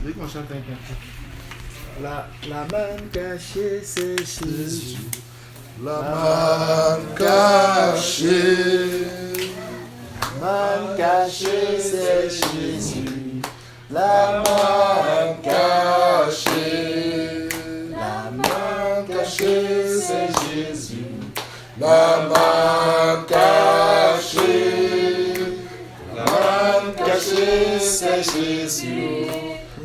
Dès qu'on chante un cantique. La manne cachée, c'est Jésus. La manne cachée. Manne cachée, c'est Jésus. La manne cachée. La manne cachée, c'est Jésus. La manne cachée. La manne cachée, c'est Jésus.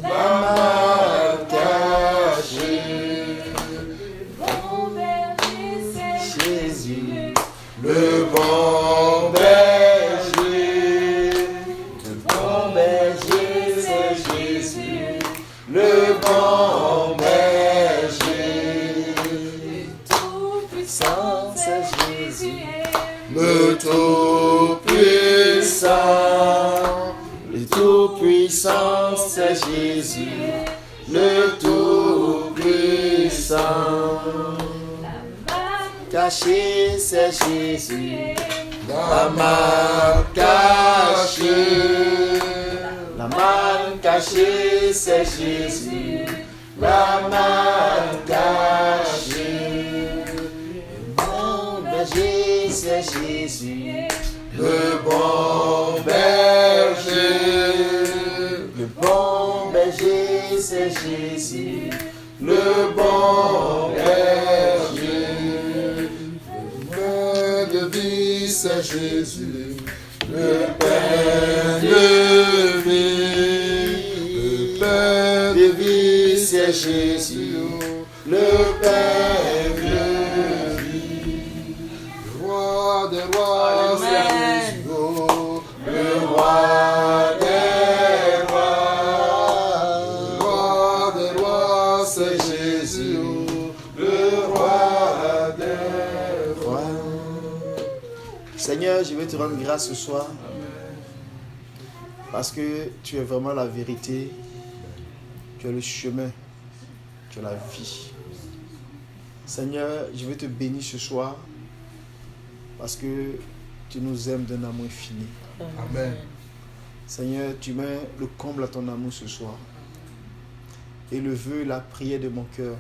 La manne cachée. Jésus. Le bon berger. Le bon berger, c'est Jésus. Le bon berger. Tout-puissant, c'est Jésus. Le tout-puissant. Le tout-puissant, c'est Jésus. Le tout-puissant. Caché, c'est Jésus. La manne cachée. La manne cachée, c'est Jésus. La manne cachée. Le bon berger, c'est Jésus. Le bon berger. Le bon berger, c'est Jésus. Le bon berger. Le pain de vie, c'est Jésus. Le pain de vie. Le pain de vie, c'est Jésus. Le pain de vie. Le roi des rois, c'est Jésus. Le roi des rois. Le roi des rois, c'est Jésus. Le roi des rois. Seigneur, je veux te rendre grâce ce soir. Parce que tu es vraiment la vérité. Tu es le chemin. Tu es la vie. Seigneur, je veux te bénir ce soir. Parce que tu nous aimes d'un amour infini. Amen. Seigneur, tu mets le comble à ton amour ce soir. Et le vœu, la prière de mon cœur,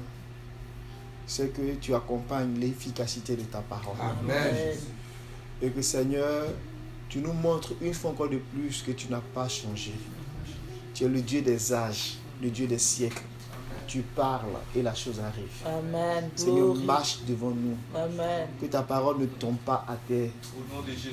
c'est que tu accompagnes l'efficacité de ta parole. Amen. Et que Seigneur, tu nous montres une fois encore de plus que tu n'as pas changé. Tu es le Dieu des âges, le Dieu des siècles. Tu parles et la chose arrive. Amen. Seigneur, Glory. marche devant nous. Amen. Que ta parole ne tombe pas à terre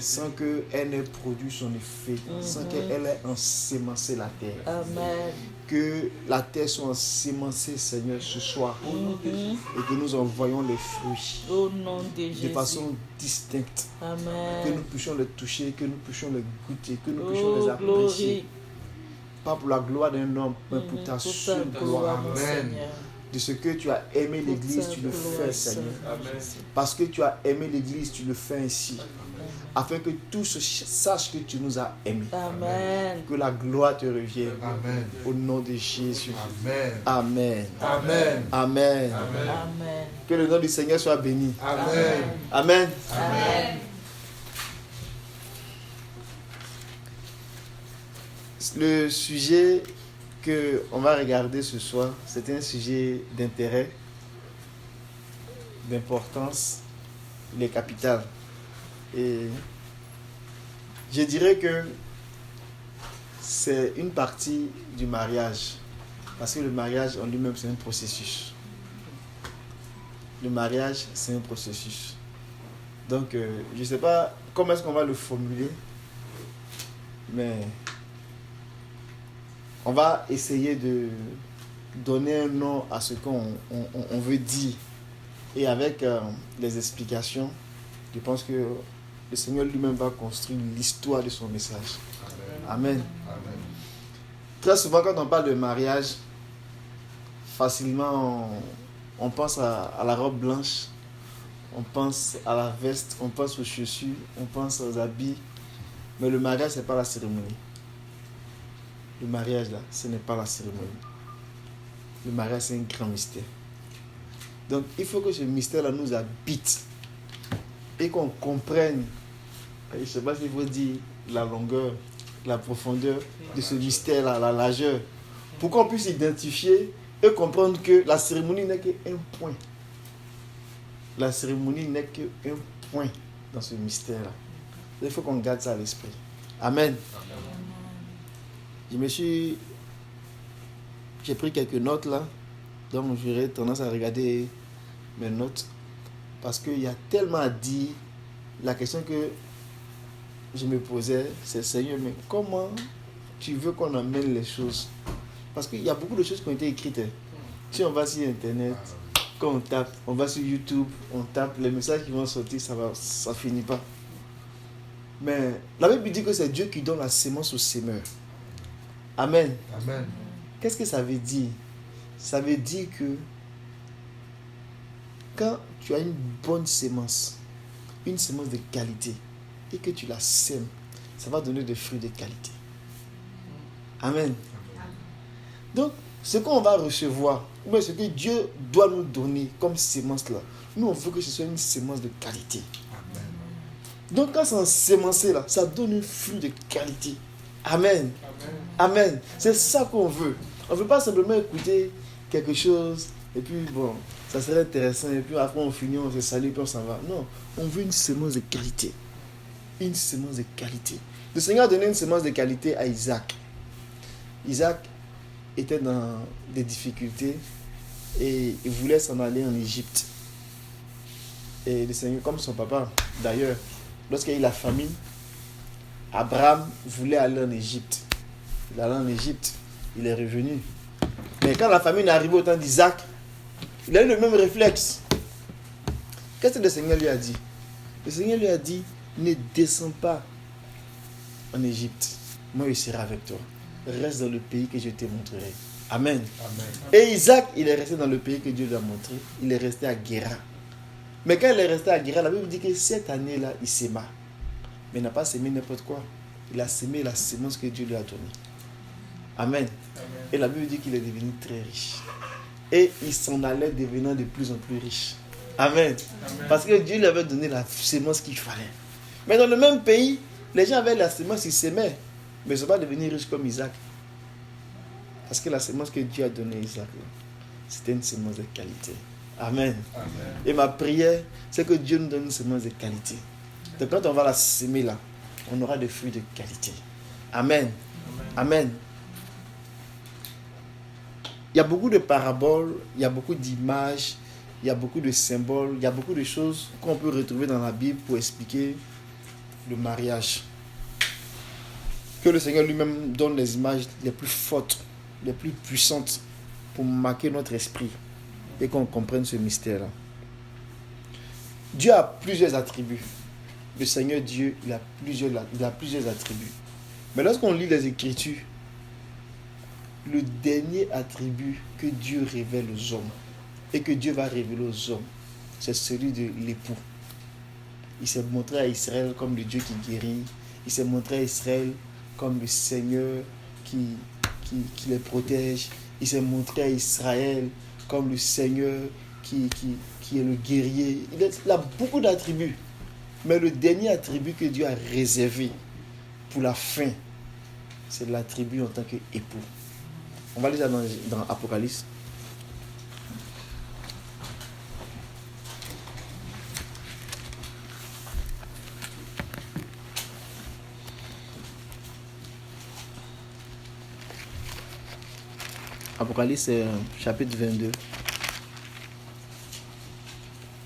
sans qu'elle n'ait produit son effet, sans qu'elle ait ensémencé la terre. Amen. Que la terre soit ensémencée, Seigneur, ce soir et que nous en voyons les fruits Au nom de Jésus. de façon distincte. Amen. Que nous puissions les toucher, que nous puissions les goûter, que nous puissions les Oh, apprécier. glory. Pas pour la gloire d'un homme, mais pour ta Pour seule ta gloire. mon Amen. Seigneur. De ce que tu as aimé Pour l'Église, ta tu le gloire, fais, Seigneur. Amen. Parce que tu as aimé l'Église, tu le fais ainsi. Afin que tous sachent que tu nous as aimés. Amen. Que la gloire te revienne. Amen. Au nom de Jésus. Amen. Amen. Amen. Amen. Amen. Que le nom du Seigneur soit béni. Amen. Amen. Amen. Le sujet qu'on va regarder ce soir, c'est un sujet d'intérêt, d'importance, il est capital. Et je dirais que c'est une partie du mariage. Parce que le mariage en lui-même, c'est un processus. Le mariage, c'est un processus. Donc, je ne sais pas comment est-ce qu'on va le formuler, mais on va essayer de donner un nom à ce qu'on veut dire. Et avec les explications, je pense que le Seigneur lui-même va construire l'histoire de son message. Amen. Amen. Très souvent, quand on parle de mariage, facilement, on pense à la robe blanche, on pense à la veste, on pense aux chaussures, on pense aux habits. Mais le mariage, ce n'est pas la cérémonie. Le mariage, là, ce n'est pas la cérémonie. Le mariage, c'est un grand mystère. Donc, il faut que ce mystère-là nous habite et qu'on comprenne, je ne sais pas s'il faut dire la longueur, la profondeur de ce mystère-là, la largeur, pour qu'on puisse identifier et comprendre que la cérémonie n'est qu'un point. La cérémonie n'est qu'un point dans ce mystère-là. Il faut qu'on garde ça à l'esprit. Amen. J'ai pris quelques notes là, donc j'aurais tendance à regarder mes notes parce qu'il y a tellement à dire. La question que je me posais, c'est Seigneur, mais comment tu veux qu'on amène les choses? Parce qu'il y a beaucoup de choses qui ont été écrites. Si on va sur Internet, quand on tape, on va sur YouTube, on tape, les messages qui vont sortir, ça finit pas. Mais la Bible dit que c'est Dieu qui donne la sémence au semeur. Amen. Amen. Qu'est-ce que ça veut dire? Ça veut dire que quand tu as une bonne sémence, une sémence de qualité, et que tu la sèmes, ça va donner des fruits de qualité. Amen. Donc, ce qu'on va recevoir, ou bien ce que Dieu doit nous donner comme sémence là, nous on veut que ce soit une sémence de qualité. Amen. Donc quand c'est ensémencé là, ça donne un fruit de qualité. Amen. Amen. C'est ça qu'on veut. On ne veut pas simplement écouter quelque chose et puis bon, ça serait intéressant et puis après on finit, on se salue et puis on s'en va. Non, on veut une sémence de qualité. Une sémence de qualité. Le Seigneur a donné une sémence de qualité à Isaac. Isaac était dans des difficultés et il voulait s'en aller en Égypte. Et le Seigneur, comme son papa, d'ailleurs, lorsqu'il y a eu la famine, Abraham voulait aller en Égypte. Il est allé en Égypte, il est revenu. Mais quand la famine est arrivée au temps d'Isaac, il a eu le même réflexe. Qu'est-ce que le Seigneur lui a dit? Le Seigneur lui a dit, ne descends pas en Égypte. Moi, je serai avec toi. Reste dans le pays que je te montrerai. Amen. Amen. Et Isaac, il est resté dans le pays que Dieu lui a montré. Il est resté à Guéra. Mais quand il est resté à Guéra, la Bible dit que cette année-là, il sema. Mais il n'a pas semé n'importe quoi. Il a semé la sémence que Dieu lui a donnée. Amen. Et la Bible dit qu'il est devenu très riche. Et il s'en allait devenant de plus en plus riche. Amen. Parce que Dieu lui avait donné la sémence qu'il fallait. Mais dans le même pays, les gens avaient la sémence, ils s'aimaient. Mais ils ne sont pas devenus riches comme Isaac. Parce que la sémence que Dieu a donnée à Isaac, c'était une sémence de qualité. Amen. Amen. Et ma prière, c'est que Dieu nous donne une sémence de qualité. Donc quand on va la semer là, on aura des fruits de qualité. Amen. Amen. Il y a beaucoup de paraboles, il y a beaucoup d'images, il y a beaucoup de symboles, il y a beaucoup de choses qu'on peut retrouver dans la Bible pour expliquer le mariage. Que le Seigneur lui-même donne les images les plus fortes, les plus puissantes pour marquer notre esprit et qu'on comprenne ce mystère-là. Dieu a plusieurs attributs. Le Seigneur Dieu, il a plusieurs attributs. Mais lorsqu'on lit les Écritures, le dernier attribut que Dieu révèle aux hommes et que Dieu va révéler aux hommes, c'est celui de l'époux. Il s'est montré à Israël comme le Dieu qui guérit. Il s'est montré à Israël comme le Seigneur qui les protège. Il s'est montré à Israël comme le Seigneur qui est le guerrier. Il a beaucoup d'attributs. Mais le dernier attribut que Dieu a réservé pour la fin, c'est l'attribut en tant qu'époux. On va lire ça dans Apocalypse. Apocalypse, chapitre 22.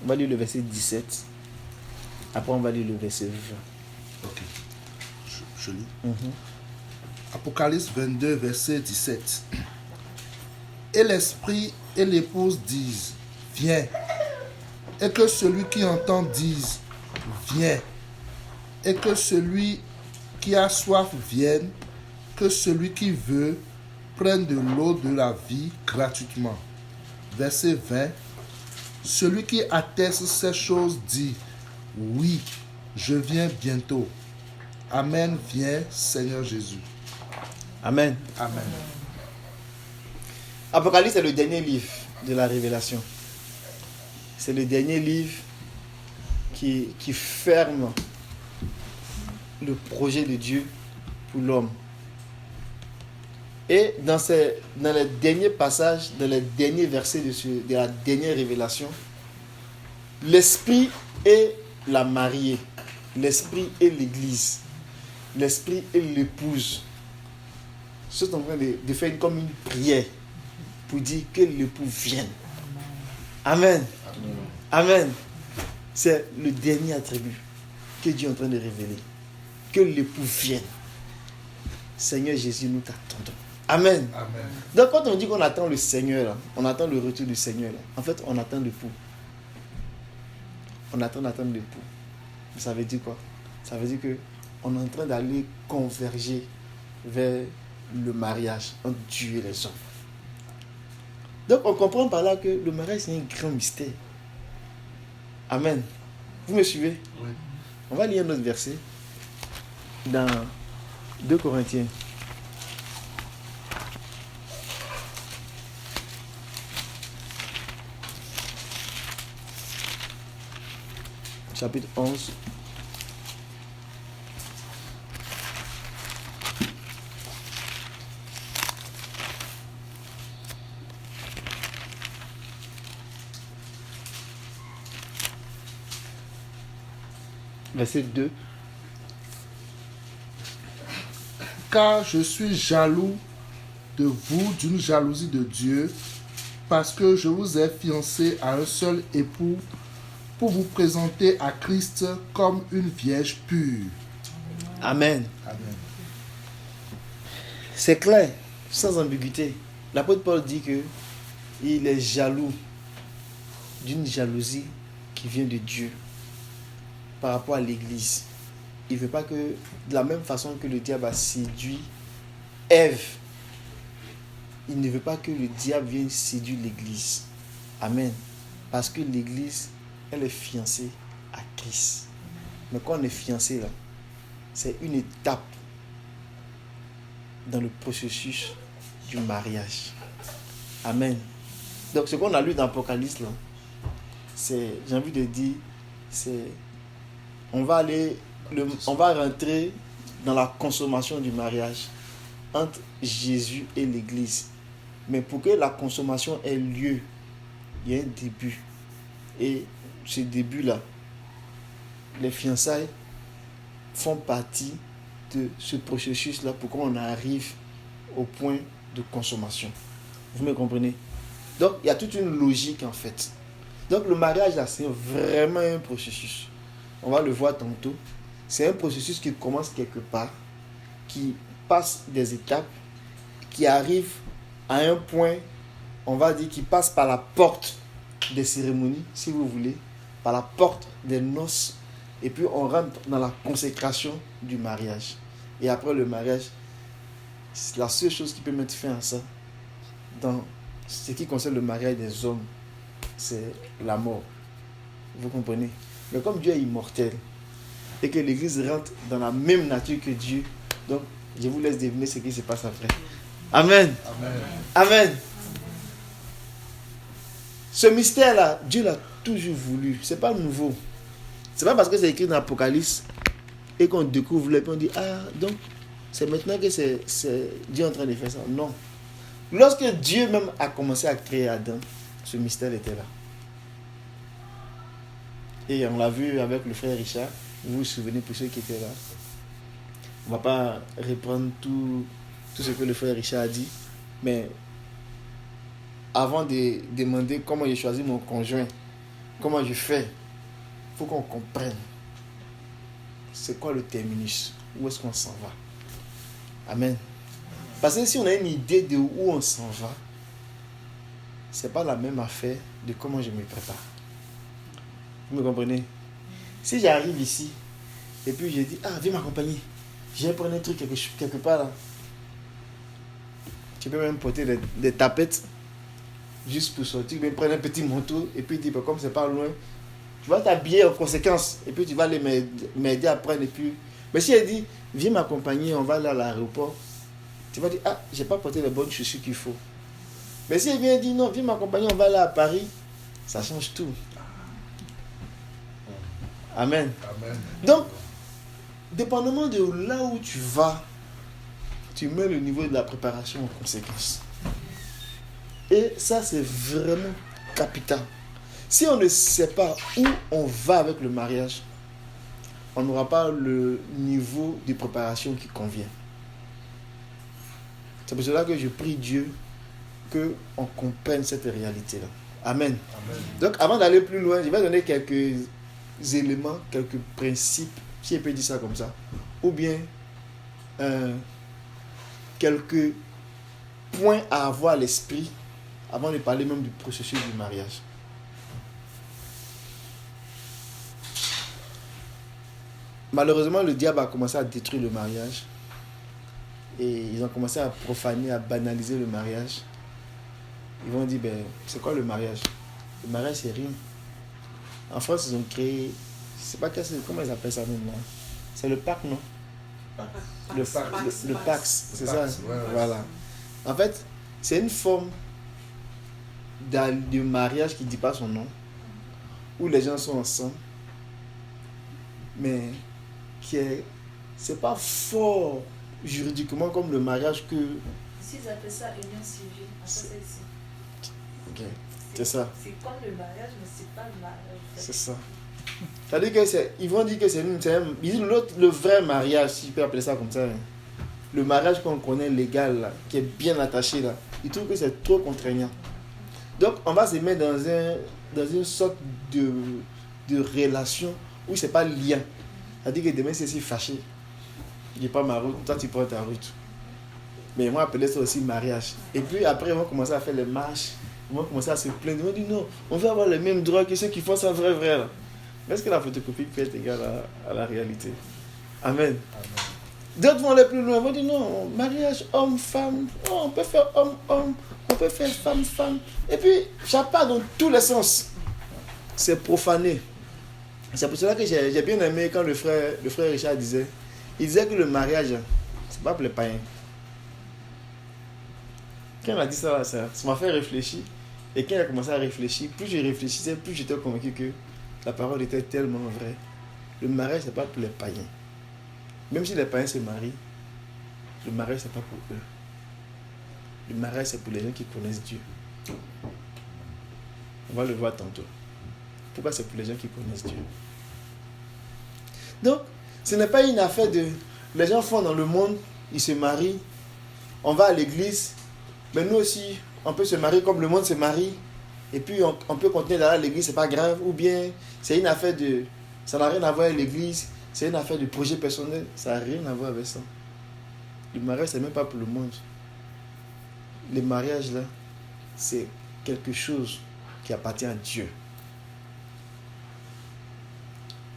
On va lire le verset 17. Après, on va lire le verset 20. Ok. Je lis. Apocalypse 22, verset 17. Et l'esprit et l'épouse disent, viens. Et que celui qui entend dise, viens. Et que celui qui a soif vienne. Que celui qui veut prenne de l'eau de la vie gratuitement. Verset 20. Celui qui atteste ces choses dit, oui, je viens bientôt. Amen, viens, Seigneur Jésus. Amen. Amen. Apocalypse est le dernier livre de la Révélation. C'est le dernier livre qui ferme le projet de Dieu pour l'homme. Et dans les derniers passages, dans les derniers versets de la dernière révélation, l'Esprit est la mariée, l'Esprit est l'Église, l'Esprit est l'épouse. Ils sont en train de faire comme une prière pour dire que l'époux vienne. Amen. Amen. C'est le dernier attribut que Dieu est en train de révéler. Que l'époux vienne. Seigneur Jésus, nous t'attendons. Amen. Amen. Donc quand on dit qu'on attend le Seigneur, là, on attend le retour du Seigneur, là, en fait on attend l'époux. On attend l'époux. Ça veut dire quoi? Ça veut dire qu'on est en train d'aller converger vers le mariage entre Dieu et les hommes. Donc on comprend par là que le mariage c'est un grand mystère. Amen. Vous me suivez? Oui. On va lire un autre verset dans 2 Corinthiens. Chapitre 11. Verset 2. Car je suis jaloux de vous d'une jalousie de Dieu, parce que je vous ai fiancé à un seul époux pour vous présenter à Christ comme une vierge pure. Amen. Amen. C'est clair, sans ambiguïté. L'apôtre Paul dit que il est jaloux d'une jalousie qui vient de Dieu par rapport à l'Église. Il ne veut pas que, de la même façon que le diable a séduit Ève, il ne veut pas que le diable vienne séduire l'Église. Amen. Parce que l'Église, elle est fiancée à Christ. Mais quand on est fiancé là, c'est une étape dans le processus du mariage. Amen. Donc ce qu'on a lu dans l'Apocalypse là, c'est, j'ai envie de dire, c'est, on va rentrer dans la consommation du mariage entre Jésus et l'Église. Mais pour que la consommation ait lieu, il y a un début. Et ce début-là, les fiançailles font partie de ce processus-là pour qu'on arrive au point de consommation. Vous me comprenez? Donc, il y a toute une logique en fait. Donc, le mariage, là, c'est vraiment un processus. On va le voir tantôt. C'est un processus qui commence quelque part, qui passe des étapes, qui arrive à un point, on va dire, qui passe par la porte des cérémonies, si vous voulez, par la porte des noces, et puis on rentre dans la consécration du mariage. Et après le mariage, la seule chose qui peut mettre fin à ça, dans ce qui concerne le mariage des hommes, c'est la mort. Vous comprenez? Mais comme Dieu est immortel, et que l'Église rentre dans la même nature que Dieu, donc je vous laisse deviner ce qui se passe après. Amen. Amen. Amen. Ce mystère-là, Dieu l'a toujours voulu. C'est pas nouveau. C'est pas parce que c'est écrit dans l'Apocalypse et qu'on découvre le, et on dit ah donc c'est maintenant que c'est Dieu en train de faire ça. Non. Lorsque Dieu même a commencé à créer Adam, ce mystère était là. Et on l'a vu avec le frère Richard. Vous vous souvenez pour ceux qui étaient là. On ne va pas reprendre tout ce que le frère Richard a dit. Mais avant de demander comment j'ai choisi mon conjoint, comment je fais, il faut qu'on comprenne c'est quoi le terminus, où est-ce qu'on s'en va. Amen. Parce que si on a une idée de où on s'en va, c'est pas la même affaire de comment je me prépare. Vous me comprenez? Si j'arrive ici et puis je dis ah viens m'accompagner, je vais prendre un truc quelque part là. Tu peux même porter des tapettes juste pour sortir, même prendre un petit manteau et puis dire comme c'est pas loin, tu vas t'habiller en conséquence et puis tu vas aller m'aider à prendre et puis. Mais si elle dit viens m'accompagner, on va aller à l'aéroport, tu vas dire ah j'ai pas porté les bonnes chaussures qu'il faut. Mais si elle vient dire non viens m'accompagner, on va aller à Paris, ça change tout. Amen. Amen. Donc, dépendamment de là où tu vas, tu mets le niveau de la préparation en conséquence. Et ça, c'est vraiment capital. Si on ne sait pas où on va avec le mariage, on n'aura pas le niveau de préparation qui convient. C'est pour cela que je prie Dieu qu'on comprenne cette réalité-là. Amen. Amen. Donc, avant d'aller plus loin, je vais donner quelques éléments, quelques principes, si on peut dire ça comme ça, ou bien quelques points à avoir à l'esprit avant de parler même du processus du mariage. Malheureusement, le diable a commencé à détruire le mariage et ils ont commencé à profaner, à banaliser le mariage. Ils vont dire, ben, c'est quoi le mariage? Le mariage, c'est rien. En France, ils ont créé, je sais pas comment ils appellent ça maintenant. C'est le PAC, non? Le PAX, c'est ça? Ouais. Voilà. En fait, c'est une forme de mariage qui ne dit pas son nom, où les gens sont ensemble, mais c'est pas fort juridiquement comme le mariage que... S'ils appellent ça union civile, en fait, c'est ici. Ok, c'est ça. C'est comme le mariage, mais c'est pas le mariage. C'est ça. C'est-à-dire que ils vont dire que ils disent le vrai mariage, si je peux appeler ça comme ça. Hein. Le mariage qu'on connaît légal, là, qui est bien attaché, là, ils trouvent que c'est trop contraignant. Donc, on va se mettre dans une sorte de relation où c'est pas lien. C'est-à-dire que demain, c'est si fâché. Je n'ai pas ma route, toi, tu prends ta route. Mais ils vont appeler ça aussi mariage. Et puis après, ils vont commencer à faire les marches. Ils vont commencer à se plaindre. Ils vont dire non, on veut avoir les mêmes droits que ceux qui font ça vrai. Là. Mais est-ce que la photocopie peut être égale à la réalité? Amen. D'autres vont aller plus loin. Ils vont dire non, mariage homme-femme. Oh, on peut faire homme-homme. On peut faire femme-femme. Et puis, ça part dans tous les sens. C'est profané. C'est pour cela que j'ai bien aimé quand le frère Richard disait. Il disait que le mariage, c'est pas pour les païens. Quand il m'a dit ça m'a fait réfléchir. Et quand il a commencé à réfléchir, plus je réfléchissais, plus j'étais convaincu que la parole était tellement vraie. Le mariage, c'est pas pour les païens. Même si les païens se marient, le mariage, c'est pas pour eux. Le mariage, c'est pour les gens qui connaissent Dieu. On va le voir tantôt. Pourquoi c'est pour les gens qui connaissent Dieu? Donc, ce n'est pas une affaire de... Les gens font dans le monde, ils se marient, on va à l'église, mais nous aussi, on peut se marier comme le monde se marie, et puis on peut continuer d'aller à l'église, c'est pas grave, ou bien c'est une affaire de... Ça n'a rien à voir avec l'église, c'est une affaire de projet personnel, ça n'a rien à voir avec ça. Le mariage, c'est même pas pour le monde. Le mariage, là, c'est quelque chose qui appartient à Dieu.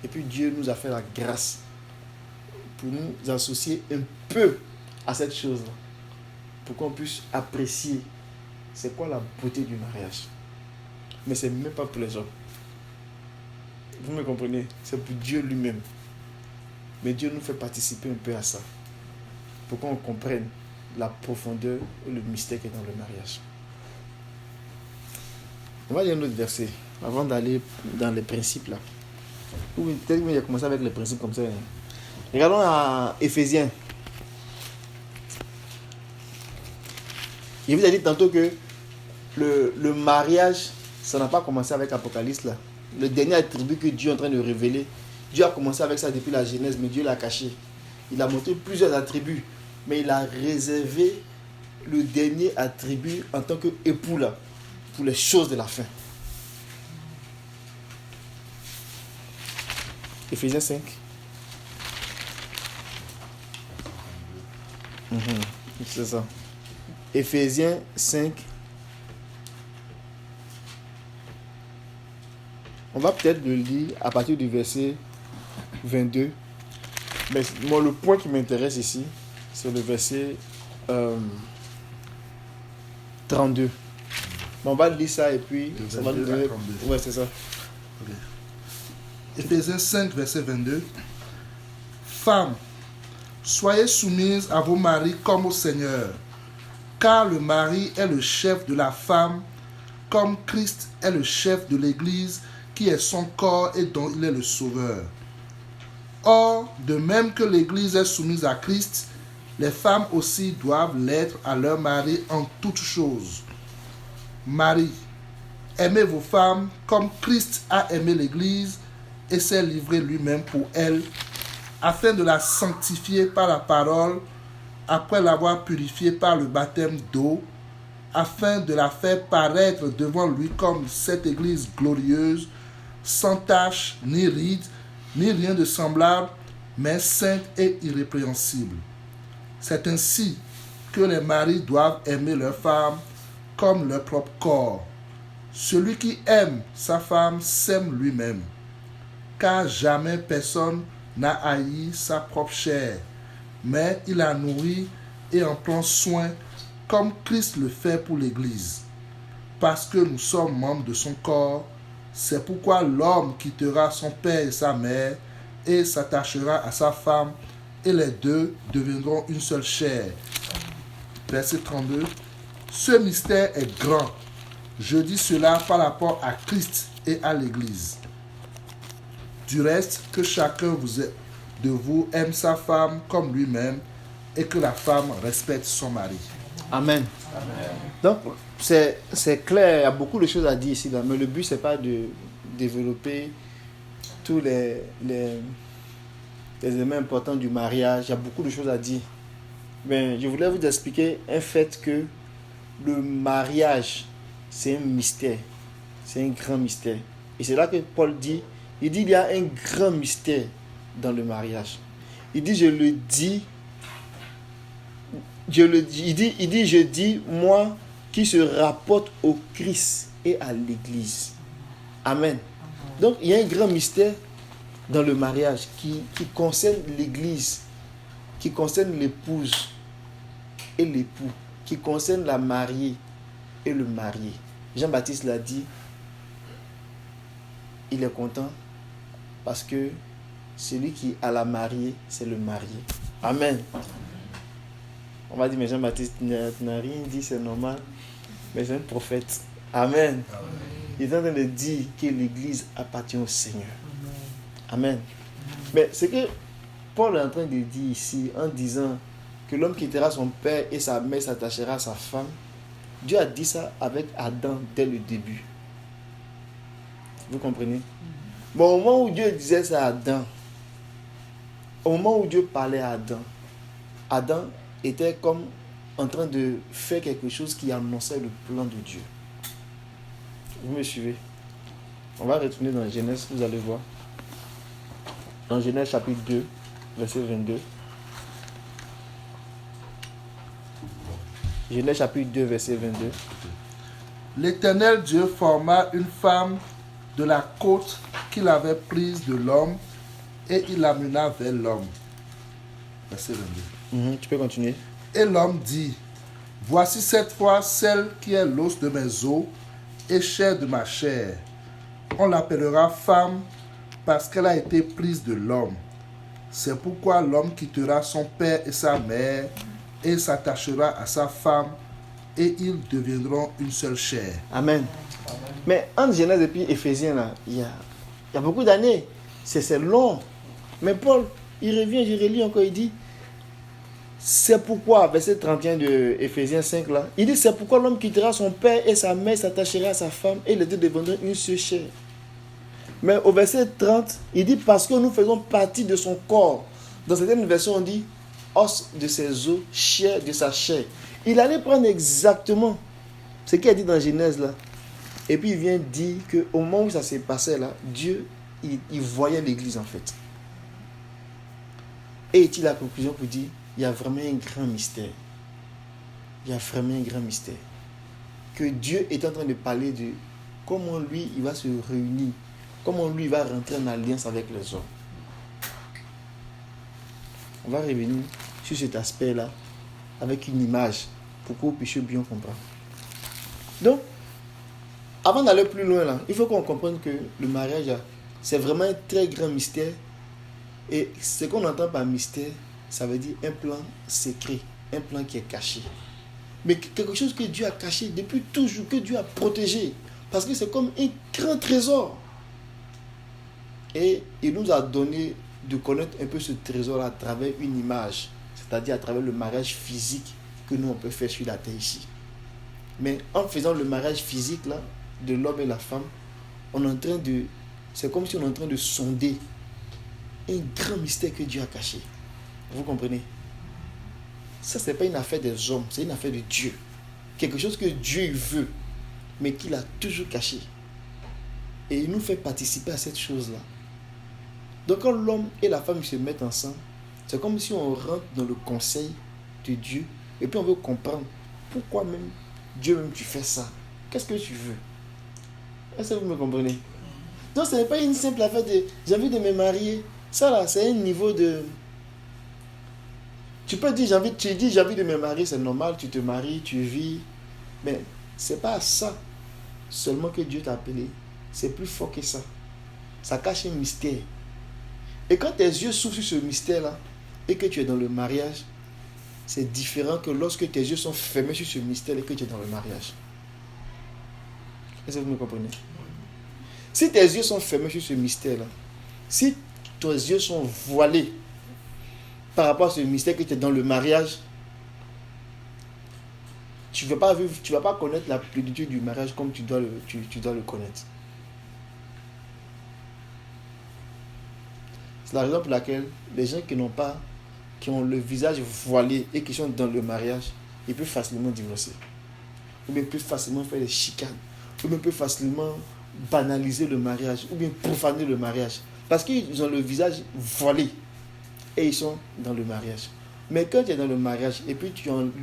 Et puis Dieu nous a fait la grâce pour nous associer un peu à cette chose-là. Pour qu'on puisse apprécier c'est quoi la beauté du mariage. Mais c'est même pas pour les hommes. Vous me comprenez? C'est pour Dieu lui-même. Mais Dieu nous fait participer un peu à ça. Pour qu'on comprenne la profondeur et le mystère qui est dans le mariage. On va lire un autre verset avant d'aller dans les principes là. Oui, peut-être qu'il a commencé avec les principes comme ça. Hein. Regardons à Éphésiens. Je vous ai dit tantôt que le mariage, ça n'a pas commencé avec Apocalypse là. Le dernier attribut que Dieu est en train de révéler, Dieu a commencé avec ça depuis la Genèse, mais Dieu l'a caché. Il a montré plusieurs attributs, mais il a réservé le dernier attribut en tant qu'époux là, pour les choses de la fin. Éphésiens 5. C'est ça. Éphésiens 5. On va peut-être le lire à partir du verset 22. Mais moi, le point qui m'intéresse ici, c'est le verset 32. On va lire ça et puis... Ça va nous donner... Ouais, c'est ça. Okay. Éphésiens 5, verset 22. Femmes, soyez soumises à vos maris comme au Seigneur, car le mari est le chef de la femme, comme Christ est le chef de l'Église, qui est son corps et dont il est le sauveur. Or, de même que l'Église est soumise à Christ, Les femmes aussi doivent l'être à leur mari en toutes choses. Marie, aimez vos femmes comme Christ a aimé l'Église et s'est livré lui-même pour elle, afin de la sanctifier par la parole, après l'avoir purifiée par le baptême d'eau, afin de la faire paraître devant lui comme cette Église glorieuse, sans tache, ni ride, ni rien de semblable, mais sainte et irrépréhensible. C'est ainsi que les maris doivent aimer leurs femmes comme leur propre corps. Celui qui aime sa femme s'aime lui-même, car jamais personne n'a haï sa propre chair, mais il la nourrit et en prend soin, comme Christ le fait pour l'Église. Parce que nous sommes membres de son corps, c'est pourquoi l'homme quittera son père et sa mère et s'attachera à sa femme, et les deux deviendront une seule chair. Verset 32. Ce mystère est grand. Je dis cela par rapport à Christ et à l'Église. Du reste, que chacun de vous aime sa femme comme lui-même, et que la femme respecte son mari. Amen. Donc, c'est clair, il y a beaucoup de choses à dire ici, là, mais le but, ce n'est pas de développer tous les éléments importants du mariage. Il y a beaucoup de choses à dire. Mais je voulais vous expliquer un fait que le mariage, c'est un mystère. C'est un grand mystère. Et c'est là que Paul dit, il y a un grand mystère dans le mariage. Il dit, je dis, moi qui se rapporte au Christ et à l'Église. Amen. Donc, il y a un grand mystère dans le mariage qui concerne l'Église, qui concerne l'épouse et l'époux, qui concerne la mariée et le marié. Jean-Baptiste l'a dit, il est content parce que celui qui a la mariée, c'est le marié. Amen. On va dire, mais Jean-Baptiste n'a rien dit, c'est normal. Mais c'est un prophète. Amen. Il est en train de dire que l'Église appartient au Seigneur. Amen. Mais ce que Paul est en train de dire ici, en disant que l'homme quittera son père et sa mère s'attachera à sa femme, Dieu a dit ça avec Adam dès le début. Vous comprenez? Bon, au moment où Dieu disait ça à Adam, au moment où Dieu parlait à Adam, Adam était comme en train de faire quelque chose qui annonçait le plan de Dieu. Vous me suivez? On va retourner dans Genèse, vous allez voir. Dans Genèse chapitre 2, verset 22. Genèse chapitre 2, verset 22. L'Éternel Dieu forma une femme de la côte qu'il avait prise de l'homme et il l'amena vers l'homme. Verset 22. Tu peux continuer. Et l'homme dit, voici cette fois celle qui est l'os de mes os et chair de ma chair. On l'appellera femme parce qu'elle a été prise de l'homme. C'est pourquoi l'homme quittera son père et sa mère et s'attachera à sa femme et ils deviendront une seule chair. Amen. Mais entre Genèse et puis Éphésiens, là, il y a beaucoup d'années. C'est long. Mais Paul, il revient, je relis encore, il dit, c'est pourquoi, verset 31 de Éphésiens 5, là, il dit, c'est pourquoi l'homme quittera son père et sa mère, s'attachera à sa femme, et les deux deviendront une seule chair. Mais au verset 30, il dit, parce que nous faisons partie de son corps. Dans certaines versions, on dit, os de ses os, chair de sa chair. Il allait prendre exactement ce qu'il a dit dans Genèse, là. Et puis il vient dire qu'au moment où ça s'est passé, là, Dieu, il voyait l'église, en fait. Et il tire la conclusion pour dire, il y a vraiment un grand mystère. Il y a vraiment un grand mystère. Que Dieu est en train de parler de comment lui, il va se réunir. Comment lui, il va rentrer en alliance avec les hommes. On va revenir sur cet aspect-là avec une image pour que vous puissiez bien comprendre. Donc, avant d'aller plus loin, là, il faut qu'on comprenne que le mariage, c'est vraiment un très grand mystère. Et ce qu'on entend par mystère, ça veut dire un plan secret, un plan qui est caché. Mais quelque chose que Dieu a caché depuis toujours, que Dieu a protégé. Parce que c'est comme un grand trésor. Et il nous a donné de connaître un peu ce trésor à travers une image. c'est-à-dire à travers le mariage physique que nous on peut faire sur la terre ici. Mais en faisant le mariage physique là, de l'homme et la femme, on est en train de, c'est comme si on est en train de sonder un grand mystère que Dieu a caché. Vous comprenez? Ça, c'est pas une affaire des hommes, c'est une affaire de Dieu. Quelque chose que Dieu veut, mais qu'il a toujours caché. Et il nous fait participer à cette chose-là. Donc quand l'homme et la femme se mettent ensemble, c'est comme si on rentre dans le conseil de Dieu et puis on veut comprendre pourquoi même Dieu même tu fais ça. Qu'est-ce que tu veux? Est-ce que vous me comprenez? Donc ce n'est pas une simple affaire de j'ai envie de me marier. Ça là, c'est un niveau de... Tu peux dire tu dis j'ai envie de me marier, c'est normal, tu te maries, tu vis. Mais c'est pas ça seulement que Dieu t'a appelé. C'est plus fort que ça. Ça cache un mystère. Et quand tes yeux s'ouvrent sur ce mystère-là, et que tu es dans le mariage, c'est différent que lorsque tes yeux sont fermés sur ce mystère et que tu es dans le mariage. Est-ce que vous me comprenez? Si tes yeux sont fermés sur ce mystère-là, si tes yeux sont voilés par rapport à ce mystère que tu es dans le mariage, tu ne vas pas connaître la plénitude du mariage comme tu dois le connaître. C'est la raison pour laquelle les gens qui ont le visage voilé et qui sont dans le mariage, ils peuvent facilement divorcer. Ou bien plus facilement faire des chicanes. Ou bien plus facilement banaliser le mariage. Ou bien profaner le mariage. Parce qu'ils ont le visage voilé. Et ils sont dans le mariage. Mais quand tu es dans le mariage et puis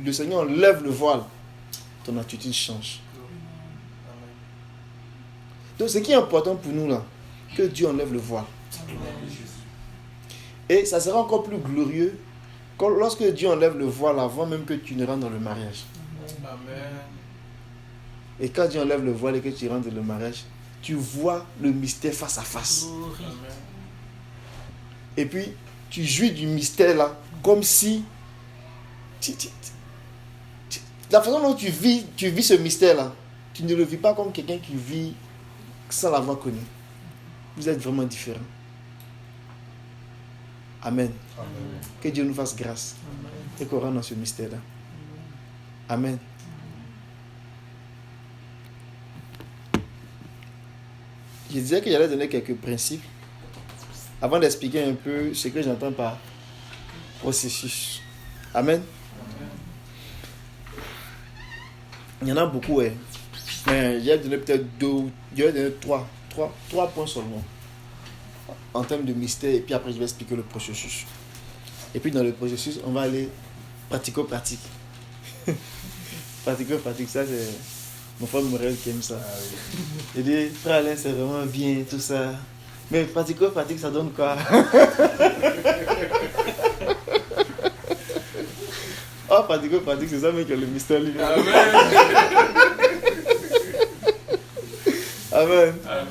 le Seigneur enlève le voile, ton attitude change. Donc ce qui est important pour nous là, que Dieu enlève le voile. Et ça sera encore plus glorieux lorsque Dieu enlève le voile avant même que tu ne rentres dans le mariage. Amen. Et quand Dieu enlève le voile et que tu rentres dans le mariage, tu vois le mystère face à face. Amen. Et puis, tu jouis du mystère là, comme si... la façon dont tu vis ce mystère là, tu ne le vis pas comme quelqu'un qui vit sans l'avoir connu. Vous êtes vraiment différents. Amen. Amen. Que Dieu nous fasse grâce. Amen. Et qu'on rentre dans ce mystère-là. Amen. Je disais que j'allais donner quelques principes avant d'expliquer un peu ce que j'entends par processus. Amen. Amen. Il y en a beaucoup, hein. Mais j'ai donné peut-être trois points seulement. En termes de mystère, et puis après je vais expliquer le processus. Et puis dans le processus, on va aller pratico-pratique. Pratico-pratique, ça c'est mon frère Morel qui aime ça. Il dit, frère Alain, c'est vraiment bien, tout ça. Mais pratico-pratique, ça donne quoi? Oh, pratico-pratique, c'est ça même qui est le mystère lui. Amen. Amen. Amen.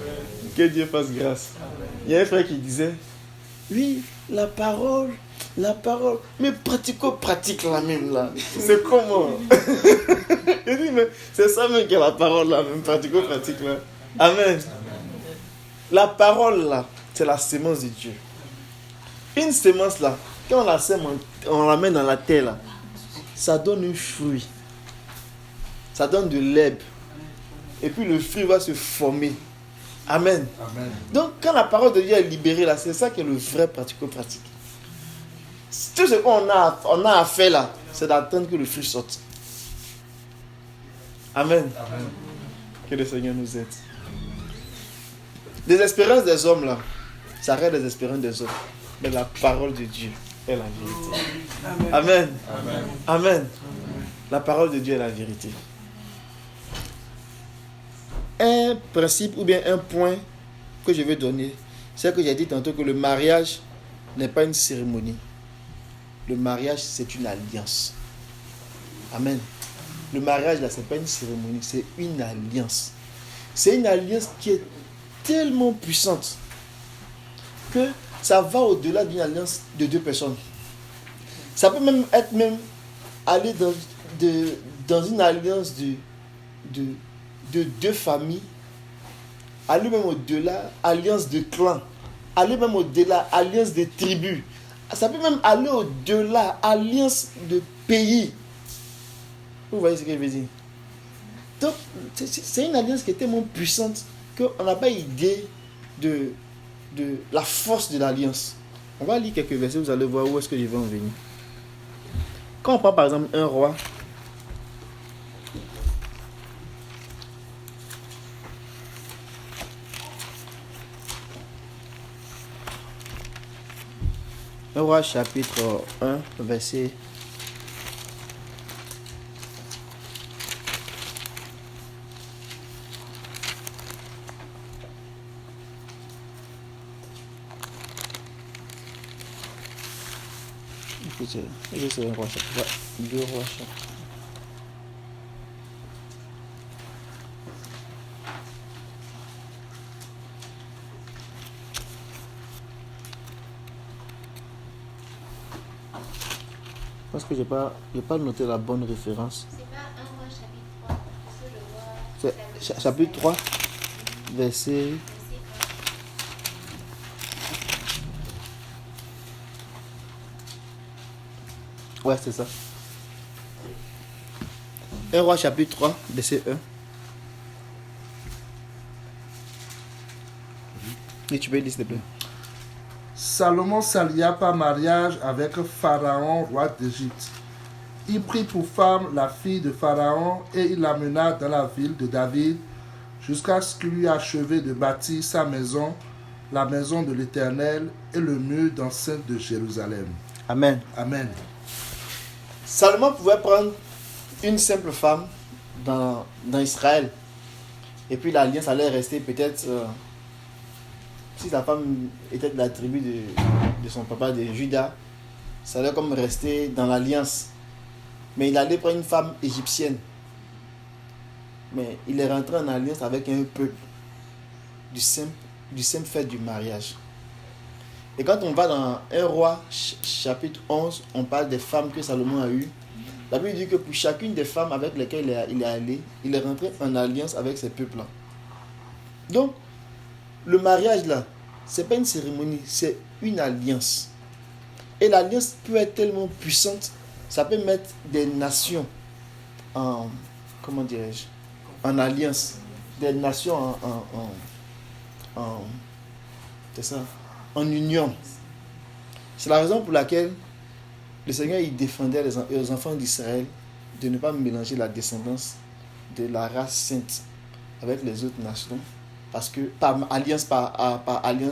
Que Dieu fasse grâce. Amen. Il y a un frère qui disait, oui, la parole, mais pratico-pratique là même là, c'est comment? Il dit, mais c'est ça même qui est la parole là, même pratico-pratique là. Amen. La parole là, c'est la sémence de Dieu. Une sémence là, quand on la sème, on la met dans la terre là, ça donne un fruit. Ça donne de l'herbe. Et puis le fruit va se former. Amen. Amen. Donc, quand la parole de Dieu est libérée, là, c'est ça qui est le vrai pratico-pratique. Tout ce qu'on a à faire là, c'est d'attendre que le fruit sorte. Amen. Amen. Que le Seigneur nous aide. Les espérances des hommes là, ça reste les espérances des hommes. Mais la parole de Dieu est la vérité. Amen. Amen. Amen. Amen. La parole de Dieu est la vérité. Un principe ou bien un point que je vais donner, c'est que j'ai dit tantôt que le mariage n'est pas une cérémonie. Le mariage, c'est une alliance. Amen. Le mariage, là, c'est pas une cérémonie, c'est une alliance. C'est une alliance qui est tellement puissante que ça va au-delà d'une alliance de deux personnes. Ça peut même être aller dans une alliance de deux familles, aller même au-delà, alliance de clans, aller même au-delà, alliance de tribus, Ça peut même aller au-delà, alliance de pays. Vous voyez ce que je veux dire? Donc, c'est une alliance qui est tellement puissante qu'on n'a pas idée de la force de l'alliance. On va lire quelques versets, vous allez voir où est-ce que je vais en venir. Quand on prend par exemple un roi, chapitre 1, verset 2 rois chapitre 2 rois chapitre. Parce que j'ai pas noté la bonne référence. C'est pas 1 roi chapitre 3. C'est chapitre 3, verset. Ouais, c'est ça. 1 roi chapitre 3, verset 1. Et tu peux lire s'il te plaît. Salomon s'allia par mariage avec Pharaon, roi d'Égypte. Il prit pour femme la fille de Pharaon et il l'amena dans la ville de David jusqu'à ce qu'il eût achevé de bâtir sa maison, la maison de l'Éternel et le mur d'enceinte de Jérusalem. Amen. Amen. Salomon pouvait prendre une simple femme dans Israël. Et puis l'alliance allait rester peut-être, si sa femme était de la tribu de son papa, de Juda, ça allait comme rester dans l'alliance. Mais il allait prendre une femme égyptienne. Mais il est rentré en alliance avec un peuple du simple fait du mariage. Et quand on va dans 1 roi chapitre 11, on parle des femmes que Salomon a eues. La Bible dit que pour chacune des femmes avec lesquelles il est allé, il est rentré en alliance avec ces peuples-là. Donc, le mariage là, c'est pas une cérémonie, c'est une alliance. Et l'alliance peut être tellement puissante, ça peut mettre des nations en, comment dirais-je, en alliance, des nations c'est ça, en union. C'est la raison pour laquelle le Seigneur il défendait les enfants d'Israël de ne pas mélanger la descendance de la race sainte avec les autres nations, parce que par alliance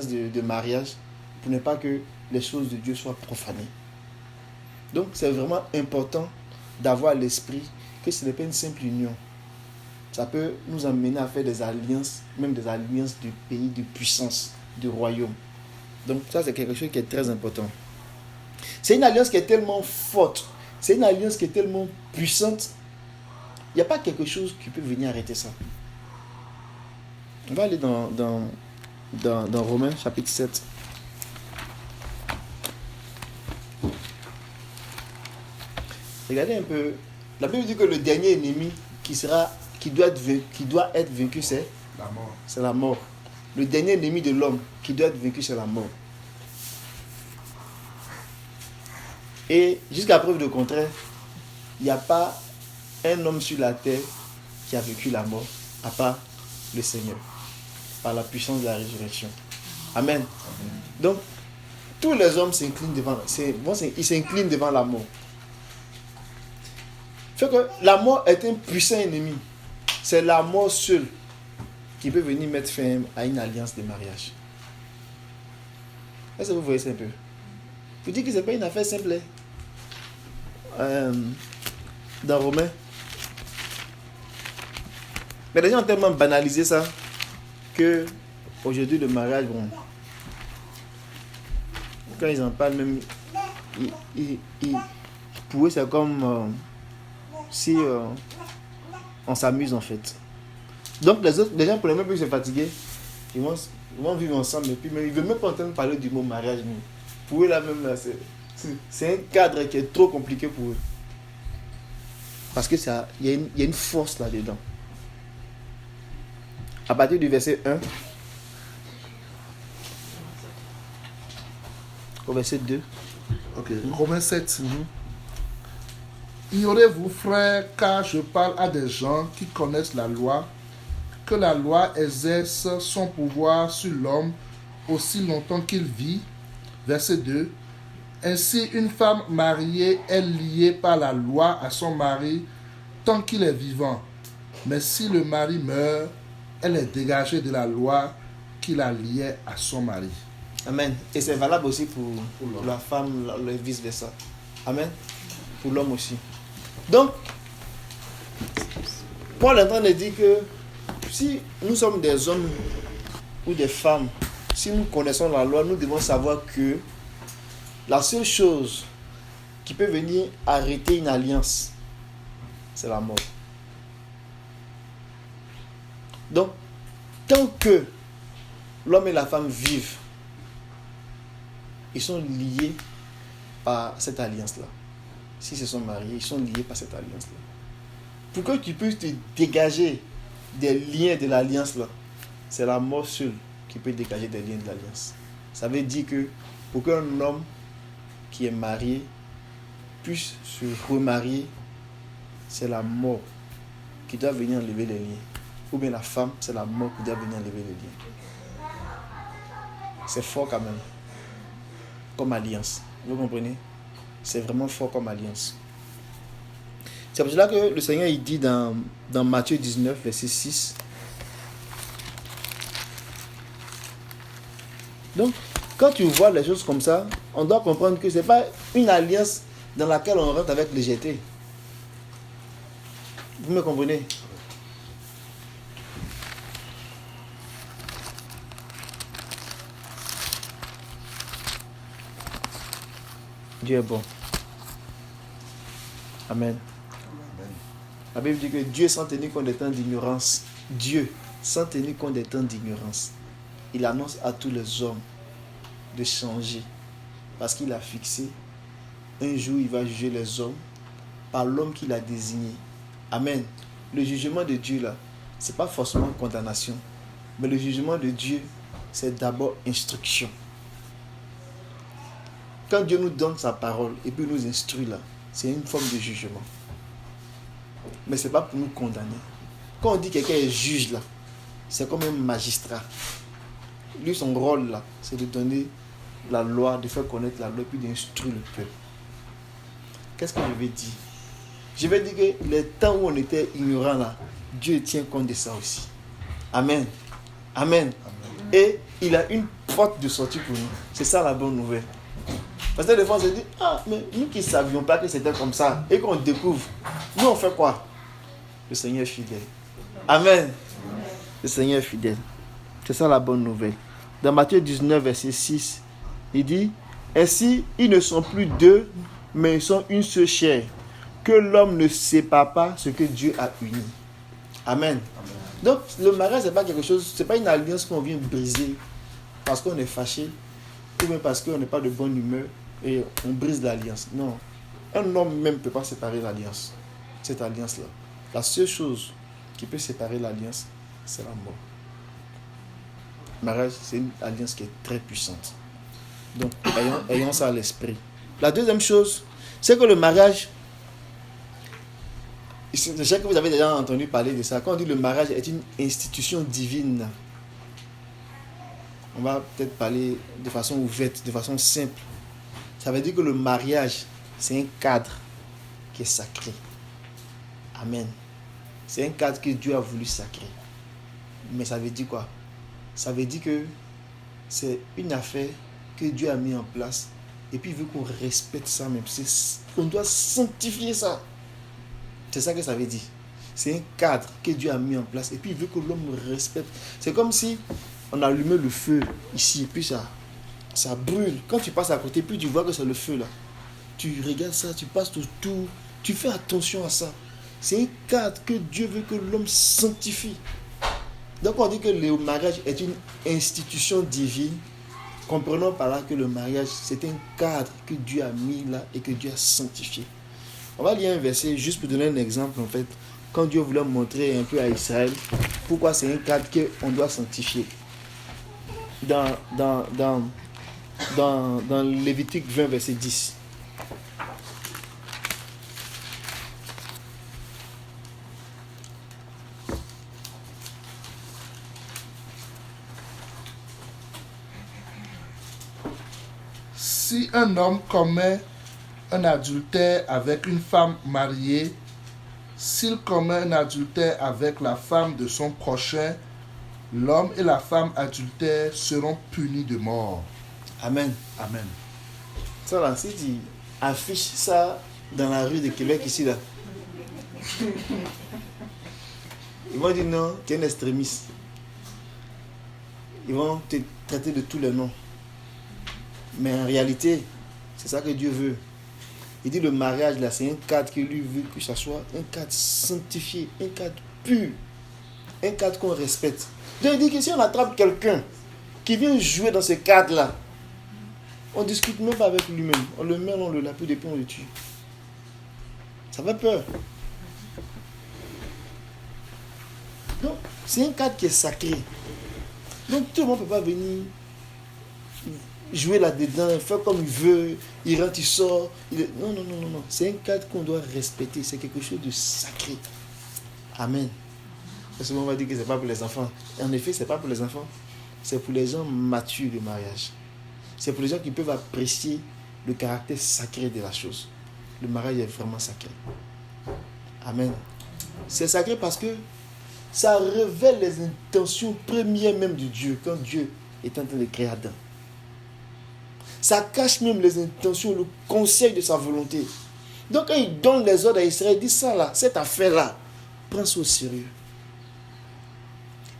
de mariage, pour ne pas que les choses de Dieu soient profanées. Donc c'est vraiment important d'avoir l'esprit que ce n'est pas une simple union. Ça peut nous amener à faire des alliances, même des alliances de pays, de puissance, de royaume. Donc ça c'est quelque chose qui est très important. C'est une alliance qui est tellement forte, c'est une alliance qui est tellement puissante, il n'y a pas quelque chose qui peut venir arrêter ça. On va aller dans Romains chapitre 7. Regardez un peu. La Bible dit que le dernier ennemi qui doit être vaincu, c'est La mort. C'est la mort. Le dernier ennemi de l'homme qui doit être vaincu, c'est la mort. Et jusqu'à preuve de contraire, il n'y a pas un homme sur la terre qui a vécu la mort, à part le Seigneur, par la puissance de la résurrection. Amen. Donc, tous les hommes s'inclinent devant la mort. Fait que la mort est un puissant ennemi. C'est la mort seule qui peut venir mettre fin à une alliance de mariage. Est-ce que vous voyez ça un peu? Vous dites que ce n'est pas une affaire simple. Dans Romains. Mais les gens ont tellement banalisé ça que aujourd'hui le mariage, bon, quand ils en parlent même, pour eux c'est comme si on s'amuse en fait. Donc les gens pour les mêmes que se fatiguer, ils vont vivre ensemble et puis mais ils ne veulent même pas entendre parler du mot mariage. Mais pour eux là même là, c'est un cadre qui est trop compliqué pour eux. Parce que il y a une force là-dedans. À partir du verset 1 au verset 2. Ok, Romains 7. Ignorez-vous, frères, car je parle à des gens qui connaissent la loi, que la loi exerce son pouvoir sur l'homme aussi longtemps qu'il vit. Verset 2. Ainsi, une femme mariée est liée par la loi à son mari tant qu'il est vivant. Mais si le mari meurt, elle est dégagée de la loi qui la liait à son mari. Amen. Et c'est valable aussi pour l'homme. la femme, le vice-versa. Amen. Pour l'homme aussi. Donc, Paul est en train de dire que si nous sommes des hommes ou des femmes, si nous connaissons la loi, nous devons savoir que la seule chose qui peut venir arrêter une alliance, c'est la mort. Donc, tant que l'homme et la femme vivent, ils sont liés par cette alliance-là. S'ils se sont mariés, ils sont liés par cette alliance-là. Pour que tu puisses te dégager des liens de l'alliance-là, c'est la mort seule qui peut dégager des liens de l'alliance. Ça veut dire que pour qu'un homme qui est marié puisse se remarier, c'est la mort qui doit venir enlever les liens. Ou bien la femme, c'est la mort qui doit venir enlever les liens. C'est fort quand même, comme alliance. Vous comprenez? C'est vraiment fort comme alliance. C'est pour cela que le Seigneur il dit dans Matthieu 19, verset 6. Donc, quand tu vois les choses comme ça, on doit comprendre que ce n'est pas une alliance dans laquelle on rentre avec légèreté. Vous me comprenez? Dieu est bon. Amen. La Bible dit que Dieu, sans tenir compte des temps d'ignorance, Dieu, sans tenir compte des temps d'ignorance, il annonce à tous les hommes de changer. Parce qu'il a fixé, un jour il va juger les hommes par l'homme qu'il a désigné. Amen. Le jugement de Dieu là, c'est pas forcément condamnation. Mais le jugement de Dieu, c'est d'abord instruction. Quand Dieu nous donne sa parole et puis nous instruit là, c'est une forme de jugement. Mais ce n'est pas pour nous condamner. Quand on dit que quelqu'un est juge là, c'est comme un magistrat. Lui, son rôle là, c'est de donner la loi, de faire connaître la loi et puis d'instruire le peuple. Qu'est-ce que je vais dire? Je vais dire que les temps où on était ignorant là, Dieu tient compte de ça aussi. Amen. Amen. Et il a une porte de sortie pour nous. C'est ça la bonne nouvelle. Parce que des fois on se dit, ah, mais nous qui ne savions pas que c'était comme ça, et qu'on découvre, nous on fait quoi? Le Seigneur est fidèle. Amen. Le Seigneur est fidèle. C'est ça la bonne nouvelle. Dans Matthieu 19, verset 6, il dit, ainsi ils ne sont plus deux, mais ils sont une seule chair. Que l'homme ne sépare pas ce que Dieu a uni. Amen. Donc le mariage, ce n'est pas quelque chose, ce n'est pas une alliance qu'on vient briser parce qu'on est fâché, ou même parce qu'on n'est pas de bonne humeur et on brise l'alliance. Non. Un homme même ne peut pas séparer l'alliance. Cette alliance-là. La seule chose qui peut séparer l'alliance, c'est la mort. Le mariage, c'est une alliance qui est très puissante. Donc, ayons ça à l'esprit. La deuxième chose, c'est que le mariage, je sais que vous avez déjà entendu parler de ça, quand on dit le mariage est une institution divine, on va peut-être parler de façon ouverte, de façon simple. Ça veut dire que le mariage, c'est un cadre qui est sacré. Amen. C'est un cadre que Dieu a voulu sacré. Mais ça veut dire quoi? Ça veut dire que c'est une affaire que Dieu a mis en place et puis il veut qu'on respecte ça même. On doit sanctifier ça. C'est ça que ça veut dire. C'est un cadre que Dieu a mis en place et puis il veut que l'homme respecte. C'est comme si on allumait le feu ici et puis ça brûle. Quand tu passes à côté, puis tu vois que c'est le feu là. Tu regardes ça, tu passes autour, tu fais attention à ça. C'est un cadre que Dieu veut que l'homme sanctifie. Donc on dit que le mariage est une institution divine. Comprenons par là que le mariage, c'est un cadre que Dieu a mis là et que Dieu a sanctifié. On va lire un verset juste pour donner un exemple en fait. Quand Dieu voulait montrer un peu à Israël pourquoi c'est un cadre qu'on doit sanctifier. Dans Lévitique 20, verset 10. Si un homme commet un adultère avec une femme mariée, s'il commet un adultère avec la femme de son prochain, l'homme et la femme adultère seront punis de mort. Amen. Amen. Ça là, si tu affiches ça dans la rue de Québec ici là, ils vont dire non, tu es un extrémiste. Ils vont te traiter de tous les noms. Mais en réalité, c'est ça que Dieu veut. Il dit le mariage là, c'est un cadre que lui veut que ça soit un cadre sanctifié, un cadre pur, un cadre qu'on respecte. Donc il dit que si on attrape quelqu'un qui vient jouer dans ce cadre là, on ne discute même pas avec lui-même. On le met, on le lapide et puis on le tue. Ça fait peur. Donc, c'est un cadre qui est sacré. Donc, tout le monde ne peut pas venir jouer là-dedans, faire comme il veut, il rentre, il sort. Non, non, non, non, non. C'est un cadre qu'on doit respecter. C'est quelque chose de sacré. Amen. Parce qu'on va dire que ce n'est pas pour les enfants. Et en effet, ce n'est pas pour les enfants. C'est pour les gens matures, le mariage. C'est pour les gens qui peuvent apprécier le caractère sacré de la chose. Le mariage est vraiment sacré. Amen. C'est sacré parce que ça révèle les intentions premières même de Dieu quand Dieu est en train de créer Adam. Ça cache même les intentions, le conseil de sa volonté. Donc quand il donne les ordres à Israël, il dit ça là, cette affaire-là, prends ça au sérieux.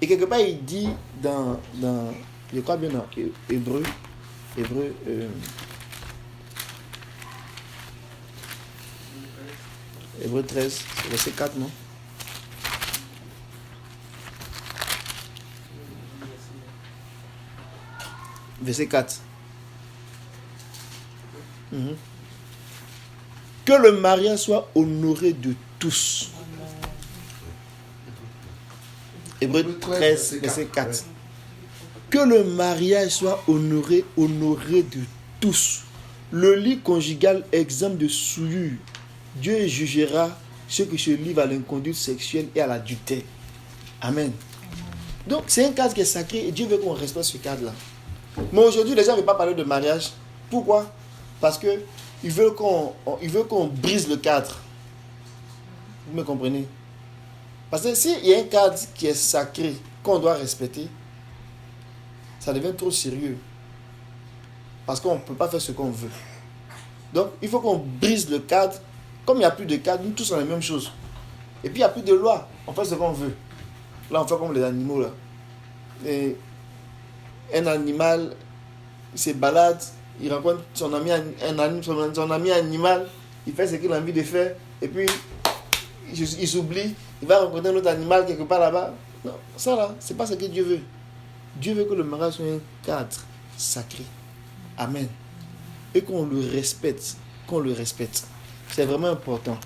Et quelque part il dit dans je crois bien dans Hébreu 13, verset 4, non? Verset 4. Que le mariage soit honoré de tous. Hébreu 13, verset 4. Que le mariage soit honoré de tous. Le lit conjugal exempt de souillure. Dieu jugera ceux qui se livrent à l'inconduite sexuelle et à l'adultère. Amen. Donc c'est un cadre qui est sacré et Dieu veut qu'on respecte ce cadre-là. Mais aujourd'hui, les gens ne veulent pas parler de mariage. Pourquoi? Parce qu'ils veulent qu'on brise le cadre. Vous me comprenez? Parce que s'il y a un cadre qui est sacré, qu'on doit respecter, ça devient trop sérieux. Parce qu'on ne peut pas faire ce qu'on veut. Donc, il faut qu'on brise le cadre. Comme il n'y a plus de cadre, nous tous on a la même chose. Et puis, il n'y a plus de loi. On fait ce qu'on veut. Là, on fait comme les animaux. Là. Et un animal, il se balade, il rencontre son ami animal, il fait ce qu'il a envie de faire, et puis, il s'oublie, il va rencontrer un autre animal quelque part là-bas. Non, ça là, c'est pas ce que Dieu veut. Dieu veut que le mariage soit un cadre sacré. Amen. Et qu'on le respecte. C'est vraiment important.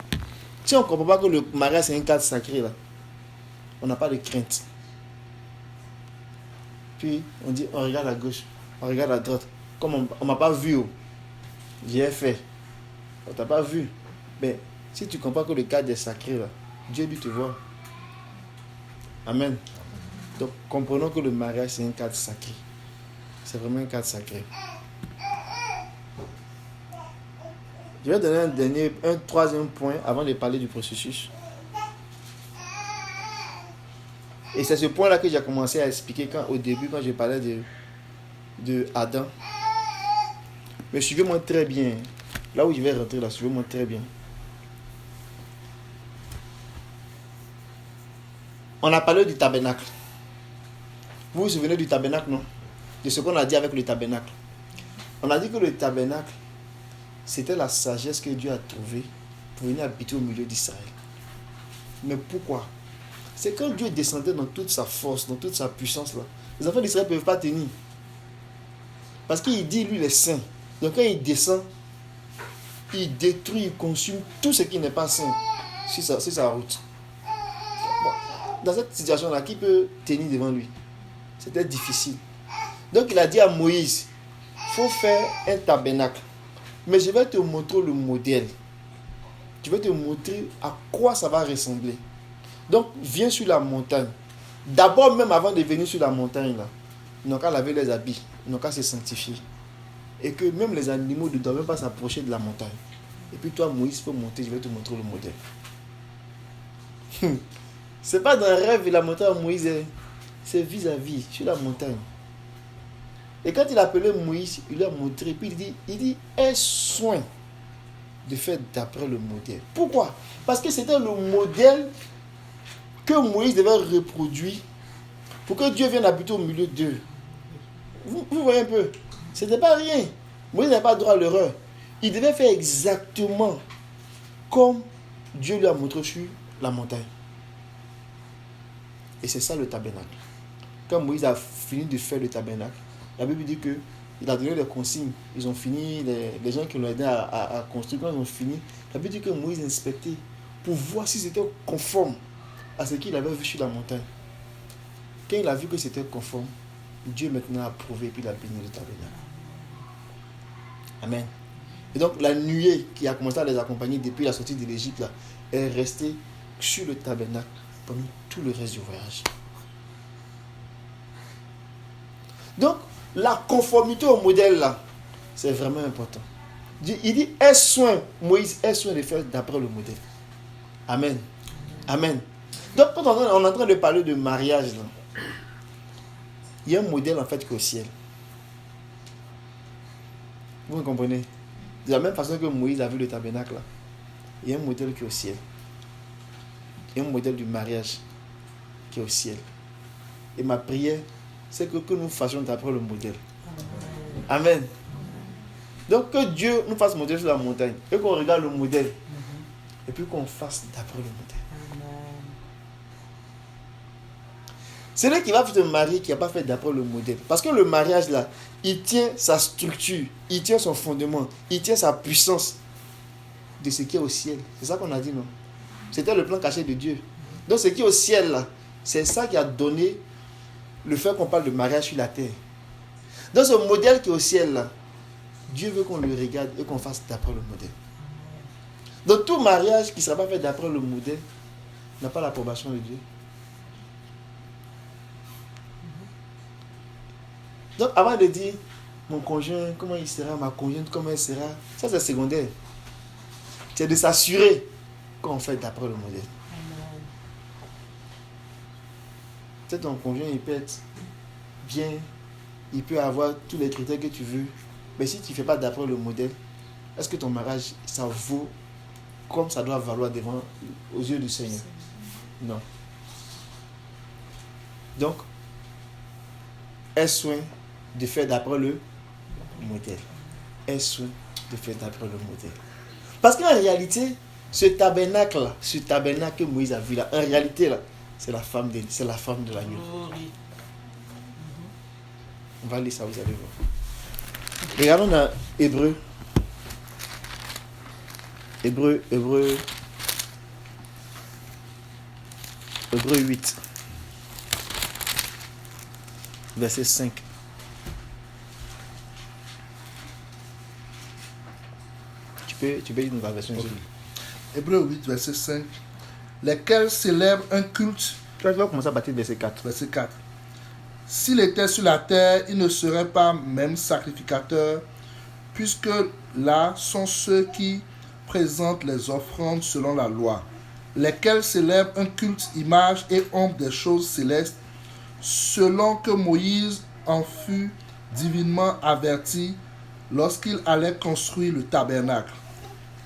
Si on ne comprend pas que le mariage c'est un cadre sacré, là, on n'a pas de crainte. Puis on dit, on regarde à gauche, on regarde à droite. Comme on ne m'a pas vu, j'ai fait. On ne t'a pas vu. Mais si tu comprends que le cadre est sacré, là, Dieu lui te voit. Amen. Donc, comprenons que le mariage, c'est un cadre sacré. C'est vraiment un cadre sacré. Je vais donner un troisième point avant de parler du processus. Et c'est ce point-là que j'ai commencé à expliquer au début, quand j'ai parlé de Adam. Mais suivez-moi très bien. Là où je vais rentrer, là, suivez-moi très bien. On a parlé du tabernacle. Vous vous souvenez du tabernacle, non? De ce qu'on a dit avec le tabernacle. On a dit que le tabernacle, c'était la sagesse que Dieu a trouvée pour venir habiter au milieu d'Israël. Mais pourquoi? C'est quand Dieu descendait dans toute sa force, dans toute sa puissance, là, les enfants d'Israël ne peuvent pas tenir. Parce qu'il dit, lui, il est saint. Donc quand il descend, il détruit, il consume tout ce qui n'est pas saint sur sa route. Bon, dans cette situation-là, qui peut tenir devant lui? C'était difficile. Donc il a dit à Moïse, il faut faire un tabernacle. Mais je vais te montrer le modèle. Je vais te montrer à quoi ça va ressembler. Donc viens sur la montagne. D'abord, même avant de venir sur la montagne, là, ils n'ont qu'à laver les habits. Ils n'ont qu'à se sanctifier. et que même les animaux ne doivent même pas s'approcher de la montagne. Et puis toi, Moïse, il faut monter, je vais te montrer le modèle. C'est pas dans un rêve la montagne à Moïse, c'est vis-à-vis, sur la montagne. Et quand il a appelé Moïse, il lui a montré, puis il dit, aie soin de faire d'après le modèle. Pourquoi? Parce que c'était le modèle que Moïse devait reproduire pour que Dieu vienne habiter au milieu d'eux. Vous voyez un peu? C'était pas rien. Moïse n'avait pas droit à l'erreur. Il devait faire exactement comme Dieu lui a montré sur la montagne. Et c'est ça le tabernacle. Quand Moïse a fini de faire le tabernacle, la Bible dit que il a donné les consignes. Ils ont fini, les gens qui l'ont aidé à construire, quand ils ont fini, la Bible dit que Moïse inspectait pour voir si c'était conforme à ce qu'il avait vu sur la montagne. Quand il a vu que c'était conforme, Dieu maintenant a approuvé et puis il a béni le tabernacle. Amen. Et donc la nuée qui a commencé à les accompagner depuis la sortie de l'Égypte là, est restée sur le tabernacle pendant tout le reste du voyage. Donc la conformité au modèle là, c'est vraiment important. Il dit, aie soin, Moïse, aie soin de faire d'après le modèle. Amen. Amen. Donc quand on est en train de parler de mariage là, il y a un modèle en fait qui est au ciel. Vous me comprenez? De la même façon que Moïse a vu le tabernacle là, il y a un modèle qui est au ciel. Il y a un modèle du mariage qui est au ciel. Et ma prière, c'est que nous fassions d'après le modèle. Amen. Donc que Dieu nous fasse modèle sur la montagne et qu'on regarde le modèle et puis qu'on fasse d'après le modèle. Celui qui va se marier qui n'a pas fait d'après le modèle. Parce que le mariage là, il tient sa structure, il tient son fondement, il tient sa puissance de ce qui est au ciel. C'est ça qu'on a dit, non? C'était le plan caché de Dieu. Donc ce qui est au ciel là, c'est ça qui a donné le fait qu'on parle de mariage sur la terre. Dans ce modèle qui est au ciel là, Dieu veut qu'on le regarde et qu'on fasse d'après le modèle. Donc tout mariage qui ne sera pas fait d'après le modèle n'a pas l'approbation de Dieu. Donc avant de dire mon conjoint, comment il sera, ma conjointe, comment elle sera, ça c'est secondaire. C'est de s'assurer qu'on fait d'après le modèle. Peut-être ton conjoint il peut être bien, il peut avoir tous les critères que tu veux, mais si tu ne fais pas d'après le modèle, est-ce que ton mariage ça vaut comme ça doit valoir devant aux yeux du Seigneur? Non. Donc, aie soin de faire d'après le modèle. Aie soin de faire d'après le modèle. Parce qu'en réalité, ce tabernacle que Moïse a vu là, en réalité là, c'est la femme de l'agneau. On va lire ça, vous allez voir. Regardons dans Hébreu 8. Verset 5. Tu peux lire dans la version. Okay. Hébreu 8, verset 5. Lesquels célèbrent un culte. Tu vas commencer à partir du verset 4. Verset 4. S'il était sur la terre, il ne serait pas même sacrificateur, puisque là sont ceux qui présentent les offrandes selon la loi, lesquels célèbrent un culte, image et ombre des choses célestes, selon que Moïse en fut divinement averti lorsqu'il allait construire le tabernacle.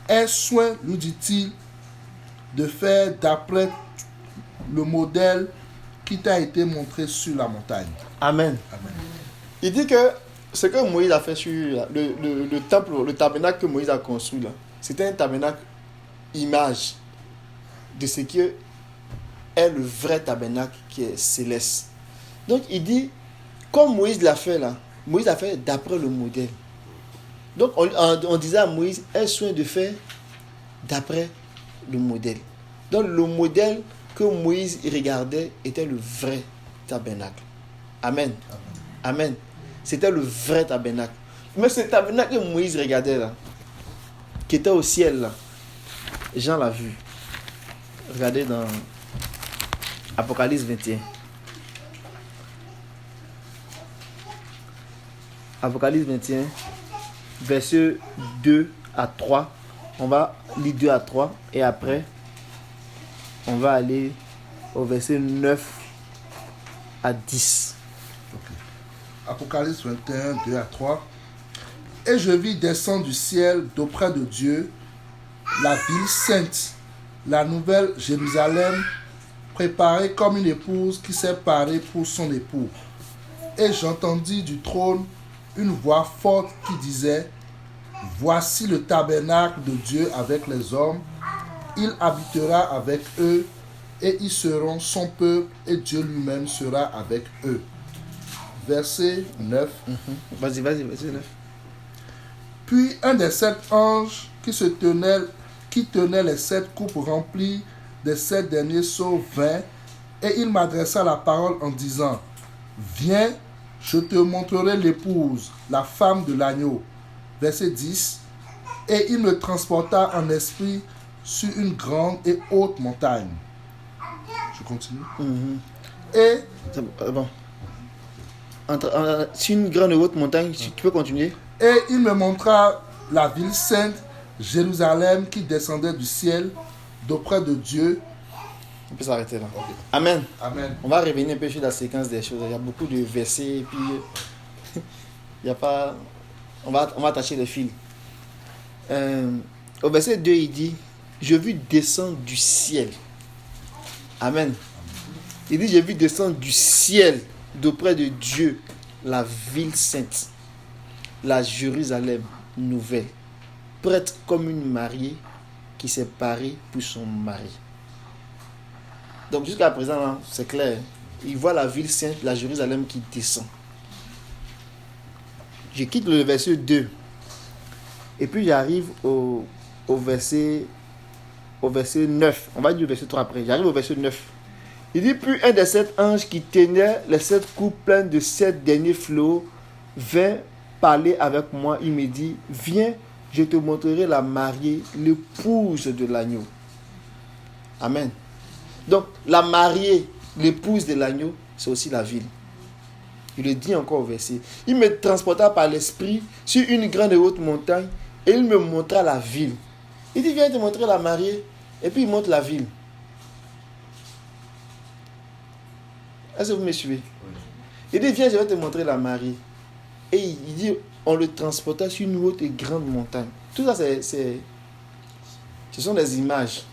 Aie soin, nous dit-il, de faire d'après le modèle qui t'a été montré sur la montagne. Amen. Amen. Il dit que ce que Moïse a fait sur le temple, le tabernacle que Moïse a construit là, c'était un tabernacle image de ce qui est le vrai tabernacle qui est céleste. Donc il dit, comme Moïse l'a fait là, Moïse a fait d'après le modèle. Donc on disait à Moïse, aie soin de faire d'après le modèle. Donc le modèle que Moïse regardait était le vrai tabernacle. Amen. Amen. C'était le vrai tabernacle. Mais ce tabernacle que Moïse regardait là, qui était au ciel là, Jean l'a vu. Regardez dans Apocalypse 21. Apocalypse 21, verset 2 à 3. On va lire 2 à 3 et après, on va aller au verset 9 à 10. Apocalypse 21, 2 à 3. Et je vis descendre du ciel d'auprès de Dieu la ville sainte, la nouvelle Jérusalem, préparée comme une épouse qui s'est parée pour son époux. Et j'entendis du trône une voix forte qui disait: Voici le tabernacle de Dieu avec les hommes. Il habitera avec eux, et ils seront son peuple, et Dieu lui-même sera avec eux. Verset 9. Vas-y, verset 9. Puis un des 7 anges qui tenait les 7 coupes remplies des 7 derniers seaux vint, et il m'adressa la parole en disant: Viens, je te montrerai l'épouse, la femme de l'agneau. Verset 10. Et il me transporta en esprit sur une grande et haute montagne. Je continue. Et Bon. Sur une grande et haute montagne, tu peux continuer. Et il me montra la ville sainte, Jérusalem, qui descendait du ciel d'auprès de Dieu. On peut s'arrêter là. Amen. Amen. On va revenir un peu sur la séquence des choses. Il y a beaucoup de versets et puis il y a pas. On va attacher le fil. Au verset 2, il dit: Je vis descendre du ciel. Amen. Il dit: J'ai vu descendre du ciel d'auprès de Dieu la ville sainte, la Jérusalem nouvelle, prête comme une mariée qui s'est parée pour son mari. Donc jusqu'à présent, là, c'est clair. Il voit la ville sainte, la Jérusalem qui descend. Je quitte le verset 2. Et puis j'arrive au verset 9. On va dire le verset 3 après. J'arrive au verset 9. Il dit: Puis un des 7 anges qui tenait les 7 coupes pleines de 7 derniers flots vint parler avec moi. Il me dit: Viens, je te montrerai la mariée, l'épouse de l'agneau. Amen. Donc, la mariée, l'épouse de l'agneau, c'est aussi la ville. Il le dit encore au verset. Il me transporta par l'esprit sur une grande et haute montagne et il me montra la ville. Il dit: Viens te montrer la mariée. Et puis il montre la ville. Est-ce que vous me suivez? Il dit: Viens, je vais te montrer la mariée. Et il dit: On le transporta sur une haute et grande montagne. Tout ça, ce sont des images.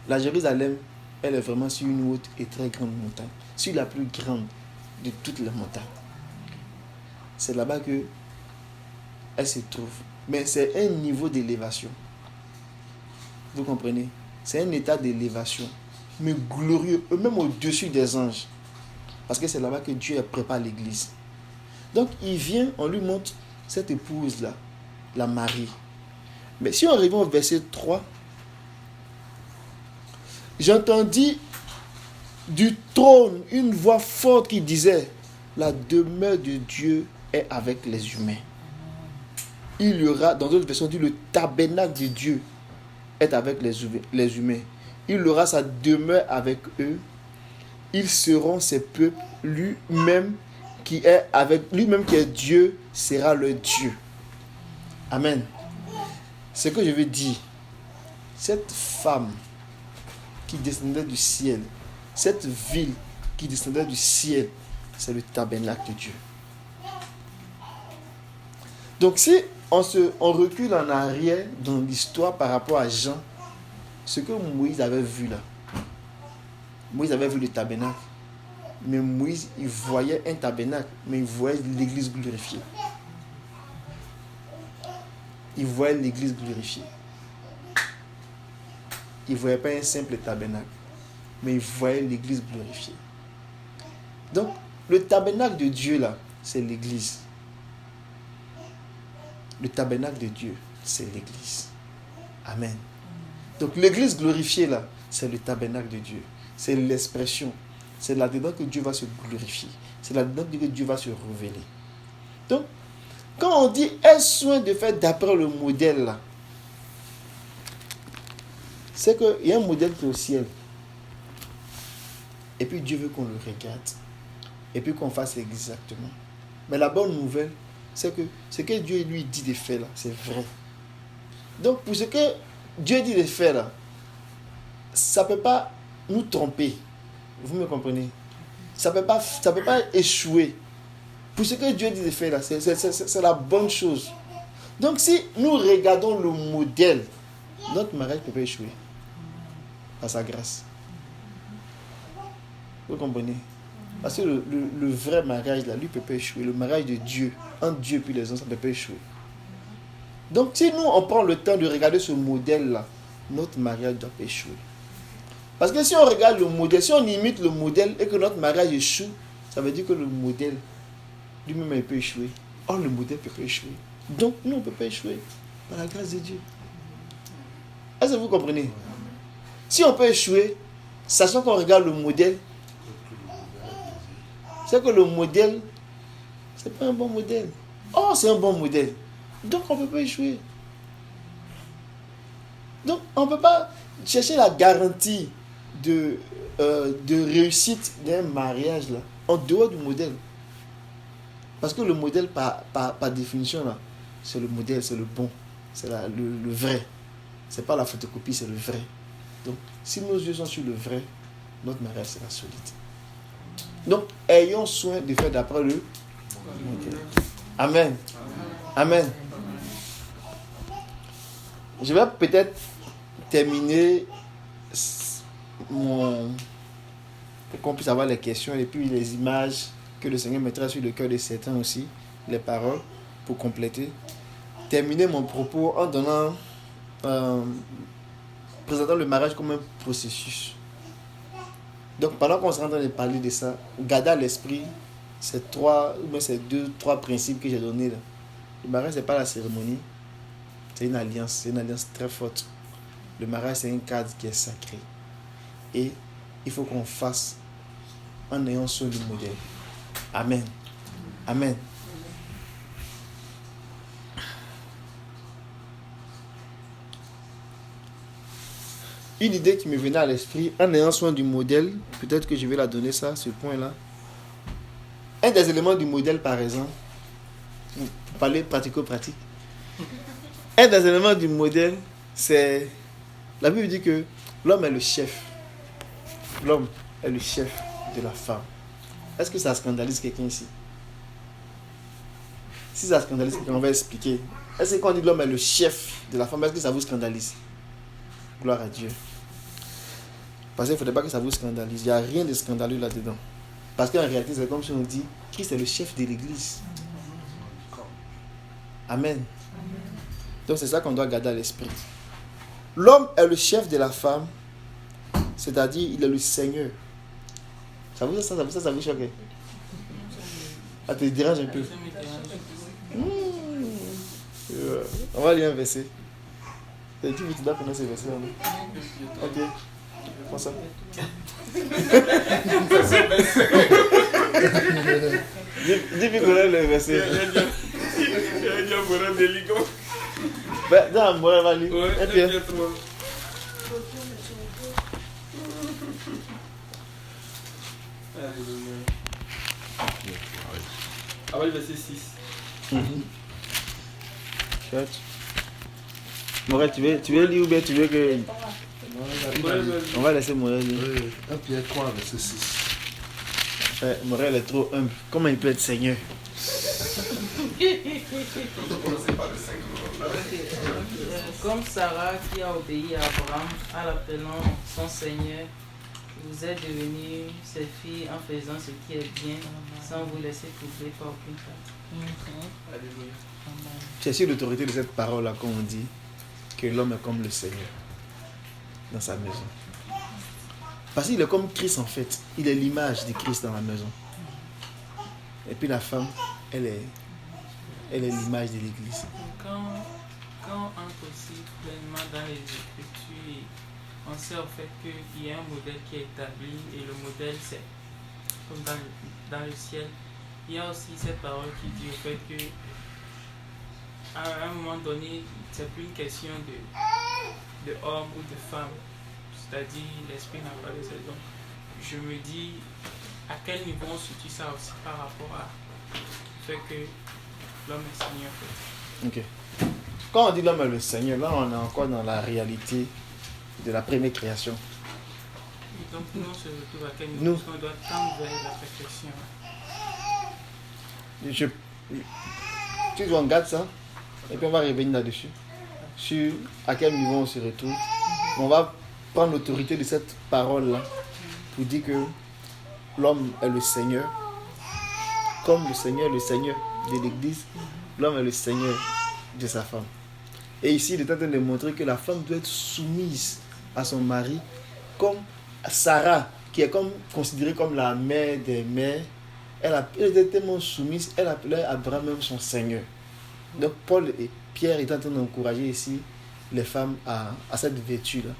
La Jérusalem, elle est vraiment sur une haute et très grande montagne. Sur la plus grande de toutes les montagnes. C'est là-bas que elle se trouve. Mais c'est un niveau d'élévation. Vous comprenez? C'est un état d'élévation. Mais glorieux, même au-dessus des anges. Parce que c'est là-bas que Dieu prépare l'église. Donc il vient, on lui montre cette épouse-là, la Marie. Mais si on revient au verset 3, j'entendis du trône une voix forte qui disait: La demeure de Dieu est avec les humains. Il y aura, dans d'autres versions, dit le tabernacle de Dieu est avec les humains. Il aura sa demeure avec eux. Ils seront ses peuples. Lui-même qui est Dieu sera leur Dieu. Amen. Ce que je veux dire, cette femme qui descendait du ciel, cette ville qui descendait du ciel, c'est le tabernacle de Dieu. Donc si on recule en arrière dans l'histoire par rapport à Jean, ce que Moïse avait vu là, Moïse avait vu le tabernacle, mais Moïse, il voyait un tabernacle, mais il voyait l'église glorifiée. Il voyait l'église glorifiée. Il ne voyait pas un simple tabernacle, mais il voyait l'église glorifiée. Donc, le tabernacle de Dieu là, c'est l'église. Le tabernacle de Dieu, c'est l'église. Amen. Donc, l'église glorifiée là, c'est le tabernacle de Dieu. C'est l'expression. C'est là-dedans que Dieu va se glorifier. C'est là-dedans que Dieu va se révéler. Donc, quand on dit aie soin de faire d'après le modèle là, c'est qu'il y a un modèle qui est au ciel. Et puis Dieu veut qu'on le regarde. Et puis qu'on fasse exactement. Mais la bonne nouvelle, c'est que ce que Dieu lui dit de faire là, c'est vrai. Donc pour ce que Dieu dit de faire là, ça ne peut pas nous tromper. Vous me comprenez? Ça ne peut pas échouer. Pour ce que Dieu dit de faire là, c'est la bonne chose. Donc si nous regardons le modèle, notre mariage ne peut pas échouer. À sa grâce. Vous comprenez? Parce que le vrai mariage là, lui, ne peut pas échouer. Le mariage de Dieu, entre Dieu et puis les hommes, ça ne peut pas échouer. Donc si nous, on prend le temps de regarder ce modèle là, notre mariage doit pas échouer. Parce que si on regarde le modèle, si on imite le modèle et que notre mariage échoue, ça veut dire que le modèle lui-même il peut échouer. Or le modèle peut pas échouer. Donc nous on ne peut pas échouer par la grâce de Dieu. Est-ce que vous comprenez? Si on peut échouer, sachant qu'on regarde le modèle, c'est que le modèle, c'est pas un bon modèle. Oh, c'est un bon modèle. Donc on ne peut pas échouer. Donc on ne peut pas chercher la garantie de réussite d'un mariage là, en dehors du modèle. Parce que le modèle, par définition, là, c'est le modèle, c'est le bon, c'est le vrai. C'est pas la photocopie, c'est le vrai. Donc, si nos yeux sont sur le vrai, notre mariage sera solide. Donc, ayons soin de faire d'après le modèle. Amen. Amen. Je vais peut-être terminer pour qu'on puisse avoir les questions et puis les images que le Seigneur mettra sur le cœur de certains aussi, les paroles, pour compléter. Terminer mon propos en donnant, présentant le mariage comme un processus. Donc pendant qu'on sera en train de parler de ça, gardez à l'esprit ces 2-3 principes que j'ai donnés là. Le mariage, c'est pas la cérémonie, c'est une alliance très forte. Le mariage, c'est un cadre qui est sacré. Et il faut qu'on fasse en ayant soin du modèle. Amen. Amen. Une idée qui me venait à l'esprit, en ayant soin du modèle, peut-être que je vais la donner ça, ce point-là. Un des éléments du modèle, par exemple, pour parler pratico-pratique, un des éléments du modèle, c'est... La Bible dit que l'homme est le chef. L'homme est le chef de la femme. Est-ce que ça scandalise quelqu'un ici? Si ça scandalise quelqu'un, on va expliquer. Est-ce que quand on dit l'homme est le chef de la femme, est-ce que ça vous scandalise? Gloire à Dieu. Parce qu'il ne faudrait pas que ça vous scandalise. Il n'y a rien de scandaleux là-dedans. Parce qu'en réalité, c'est comme si on dit Christ est le chef de l'église. Amen. Donc c'est ça qu'on doit garder à l'esprit. L'homme est le chef de la femme, c'est-à-dire il est le Seigneur. Ça vous choque? Ça te dérange un peu? On va lire un verset. Tu dois connaître ce verset. Ok. Prends ça. Dis-moi connaître le verset. Non, moi, va lire. Et puis. Avant le verset 6. Morel, tu veux lire ou bien tu veux que... On va laisser Morel lire. 1 Pierre 3, verset 6. Morel est trop humble. Comment il peut être Seigneur? Comme Sarah qui a obéi à Abraham en l'appelant son Seigneur, vous êtes devenus ses filles en faisant ce qui est bien, sans vous laisser troubler par aucune femme. Alléluia. C'est sur l'autorité de cette parole-là qu'on dit que l'homme est comme le Seigneur dans sa maison. Parce qu'il est comme Christ en fait. Il est l'image de Christ dans la maison. Et puis la femme, elle est l'image de l'Église. Quand on entre aussi pleinement dans les Écritures, on sait en fait qu'il y a un modèle qui est établi et le modèle c'est comme dans le ciel. Il y a aussi cette parole qui dit au fait que à un moment donné, c'est plus une question de homme ou de femme. C'est-à-dire l'esprit n'a pas de sexe. Donc je me dis à quel niveau on situe ça aussi par rapport à le fait que l'homme est Seigneur en fait. Ok. Quand on dit l'homme est le Seigneur, là on est encore dans la réalité de la première création. Et donc nous on se retrouve à quel niveau? Nous. Parce qu'on doit tendre vers la perfection. Tu regardes ça, et puis on va revenir là-dessus. Sur à quel niveau on se retrouve. On va prendre l'autorité de cette parole-là pour dire que l'homme est le Seigneur. Comme le Seigneur de l'Église, l'homme est le Seigneur de sa femme. Et ici, il est en train de montrer que la femme doit être soumise à son mari, comme Sarah, qui est comme considérée comme la mère des mères. Elle était tellement soumise, elle appelait Abraham même son Seigneur. Donc Paul et Pierre étaient en train d'encourager ici les femmes à cette vertu-là.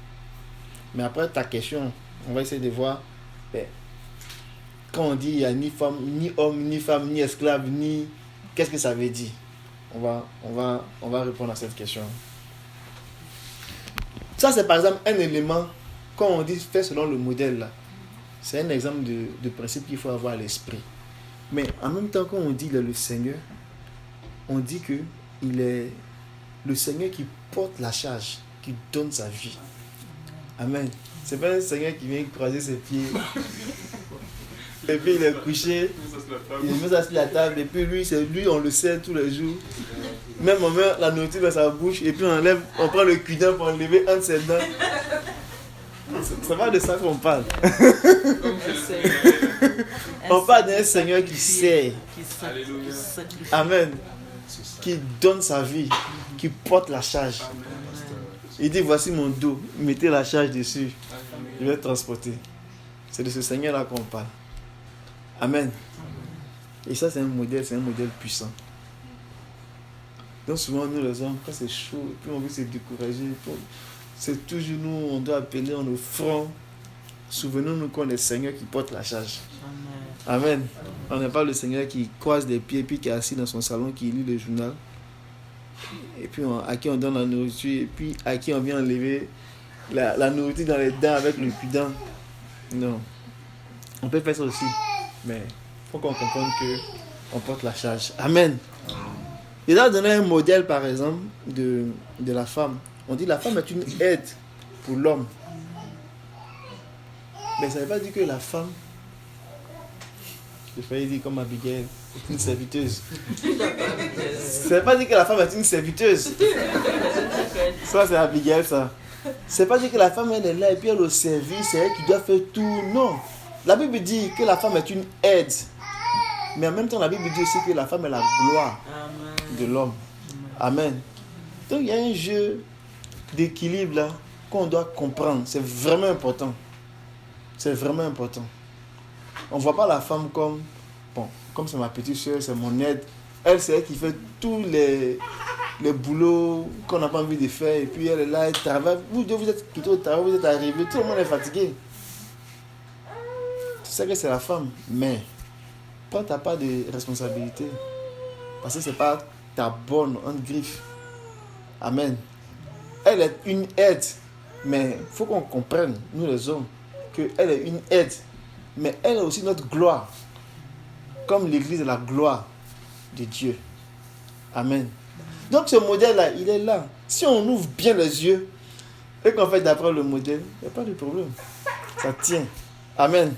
Mais après ta question, on va essayer de voir, quand on dit il n'y a ni femme, ni homme, ni femme, ni esclave, ni... Qu'est-ce que ça veut dire? On va répondre à cette question. Ça, c'est par exemple un élément, quand on dit fait selon le modèle là, c'est un exemple de principe qu'il faut avoir à l'esprit. Mais en même temps, quand on dit il est le Seigneur, on dit que il est le Seigneur qui porte la charge, qui donne sa vie. Amen. C'est pas un Seigneur qui vient croiser ses pieds. Et puis il est couché, il met ça sur la table, et puis lui, on le sert tous les jours. Même on met la nourriture dans sa bouche, et puis on prend le cuidin pour enlever un de ses dents. C'est pas de ça qu'on parle. On parle d'un Seigneur qui sert. Amen. Qui donne sa vie, qui porte la charge. Il dit, voici mon dos, mettez la charge dessus, je vais transporter. C'est de ce Seigneur-là qu'on parle. Amen. Et ça, c'est un modèle puissant. Donc souvent, nous les hommes, quand c'est chaud, et puis on veut se décourager, c'est toujours nous, on doit appeler en offrant. Souvenons-nous qu'on est le Seigneur qui porte la charge. Amen. On n'est pas le Seigneur qui croise des pieds, puis qui est assis dans son salon, qui lit le journal. Et puis à qui on donne la nourriture, et puis à qui on vient enlever la nourriture dans les dents avec le cuidin. Non. On peut faire ça aussi. Mais il faut qu'on comprenne qu'on porte la charge. Amen. Il a donné un modèle, par exemple, de la femme. On dit que la femme est une aide pour l'homme. Mais ça ne veut pas dire que la femme, je failli dire comme Abigail, est une serviteuse. Ça ne veut pas dire que la femme est une serviteuse. Ça, c'est Abigail, ça. Ça ne veut pas dire que la femme, elle est là et puis elle est au service, c'est elle qui doit faire tout. Non. La Bible dit que la femme est une aide. Mais en même temps, la Bible dit aussi que la femme est la gloire de l'homme. Amen. Donc, il y a un jeu d'équilibre là qu'on doit comprendre. C'est vraiment important. C'est vraiment important. On ne voit pas la femme comme c'est ma petite soeur, c'est mon aide. Elle, c'est elle qui fait tous les boulots qu'on n'a pas envie de faire. Et puis elle est là, elle travaille. Vous êtes plutôt au travail, vous êtes arrivé, tout le monde est fatigué. Tu sais que c'est la femme, mais toi, tu n'as pas de responsabilité. Parce que ce n'est pas ta bonne en griffe. Amen. Elle est une aide, mais il faut qu'on comprenne, nous les hommes, qu'elle est une aide, mais elle est aussi notre gloire. Comme l'église est la gloire de Dieu. Amen. Donc ce modèle-là, il est là. Si on ouvre bien les yeux et qu'on fait d'après le modèle, il n'y a pas de problème. Ça tient. Amen.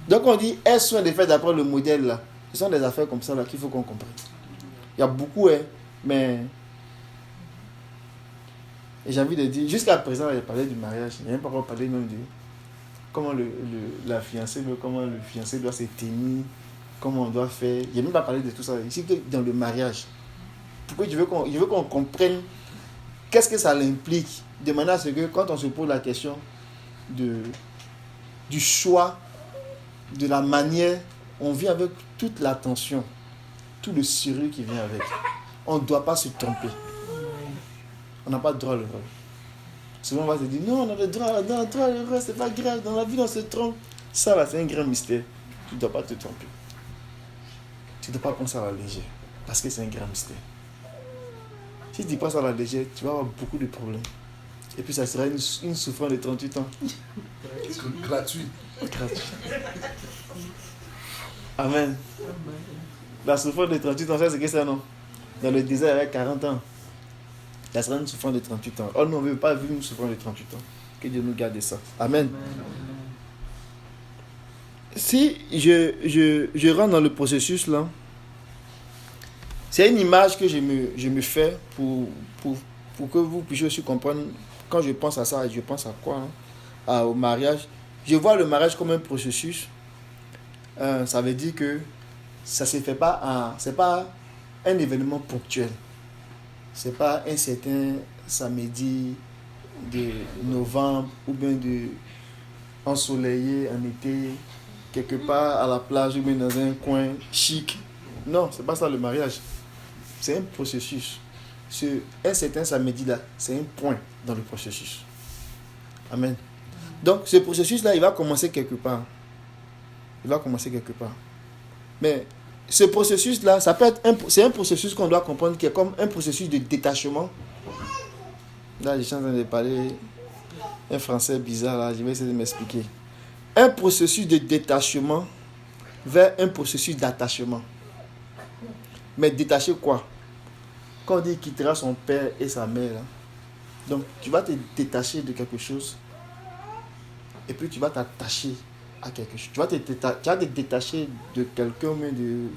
Donc on dit, elles sont des faits d'après le modèle là. Ce sont des affaires comme ça là qu'il faut qu'on comprenne. Il y a beaucoup, mais et j'ai envie de dire, jusqu'à présent, il a parlé du mariage. Il n'y a même pas encore parlé même de comment la fiancée, comment le fiancé doit se tenir, comment on doit faire. Il n'y a même pas parlé de tout ça. Ici, dans le mariage. Pourquoi je veux qu'on comprenne qu'est-ce que ça implique, de manière à ce que quand on se pose la question du choix, de la manière, on vient avec toute l'attention, tout le sérieux qui vient avec. On ne doit pas se tromper. On n'a pas de droit à l'erreur. Souvent on va se dire, non, on a le droit à l'erreur, c'est pas grave, dans la vie on se trompe. Ça là, c'est un grand mystère. Tu ne dois pas te tromper. Tu ne dois pas penser à la légère, parce que c'est un grand mystère. Si tu penses à la légère, tu vas avoir beaucoup de problèmes. Et puis ça sera une souffrance de 38 ans. Gratuit. Amen. La souffrance de 38 ans, c'est que ça, non? dans le désert avec 40 ans. La sera une souffrance de 38 ans. Oh, nous, on ne veut pas vivre une souffrance de 38 ans. Que Dieu nous garde de ça. Amen. Si je rentre dans le processus là, c'est une image que je me fais pour que vous puissiez aussi comprendre. Quand je pense à ça, je pense à quoi au mariage. Je vois le mariage comme un processus. Ça veut dire que ça se fait pas, c'est pas un événement ponctuel. C'est pas un certain samedi de novembre ou bien de ensoleillé en été quelque part à la plage ou bien dans un coin chic. Non, c'est pas ça le mariage. C'est un processus. Un certain samedi là, c'est un point dans le processus. Amen. Donc ce processus là, il va commencer quelque part. Mais ce processus là, ça peut être c'est un processus qu'on doit comprendre qui est comme un processus de détachement. Là, je suis en train de parler un français bizarre là, je vais essayer de m'expliquer. Un processus de détachement vers un processus d'attachement. Mais détacher quoi? Quand on dit qu'il quittera son père et sa mère, là, donc tu vas te détacher de quelque chose et puis tu vas t'attacher à quelque chose. Tu vas te détacher de quelqu'un, mais de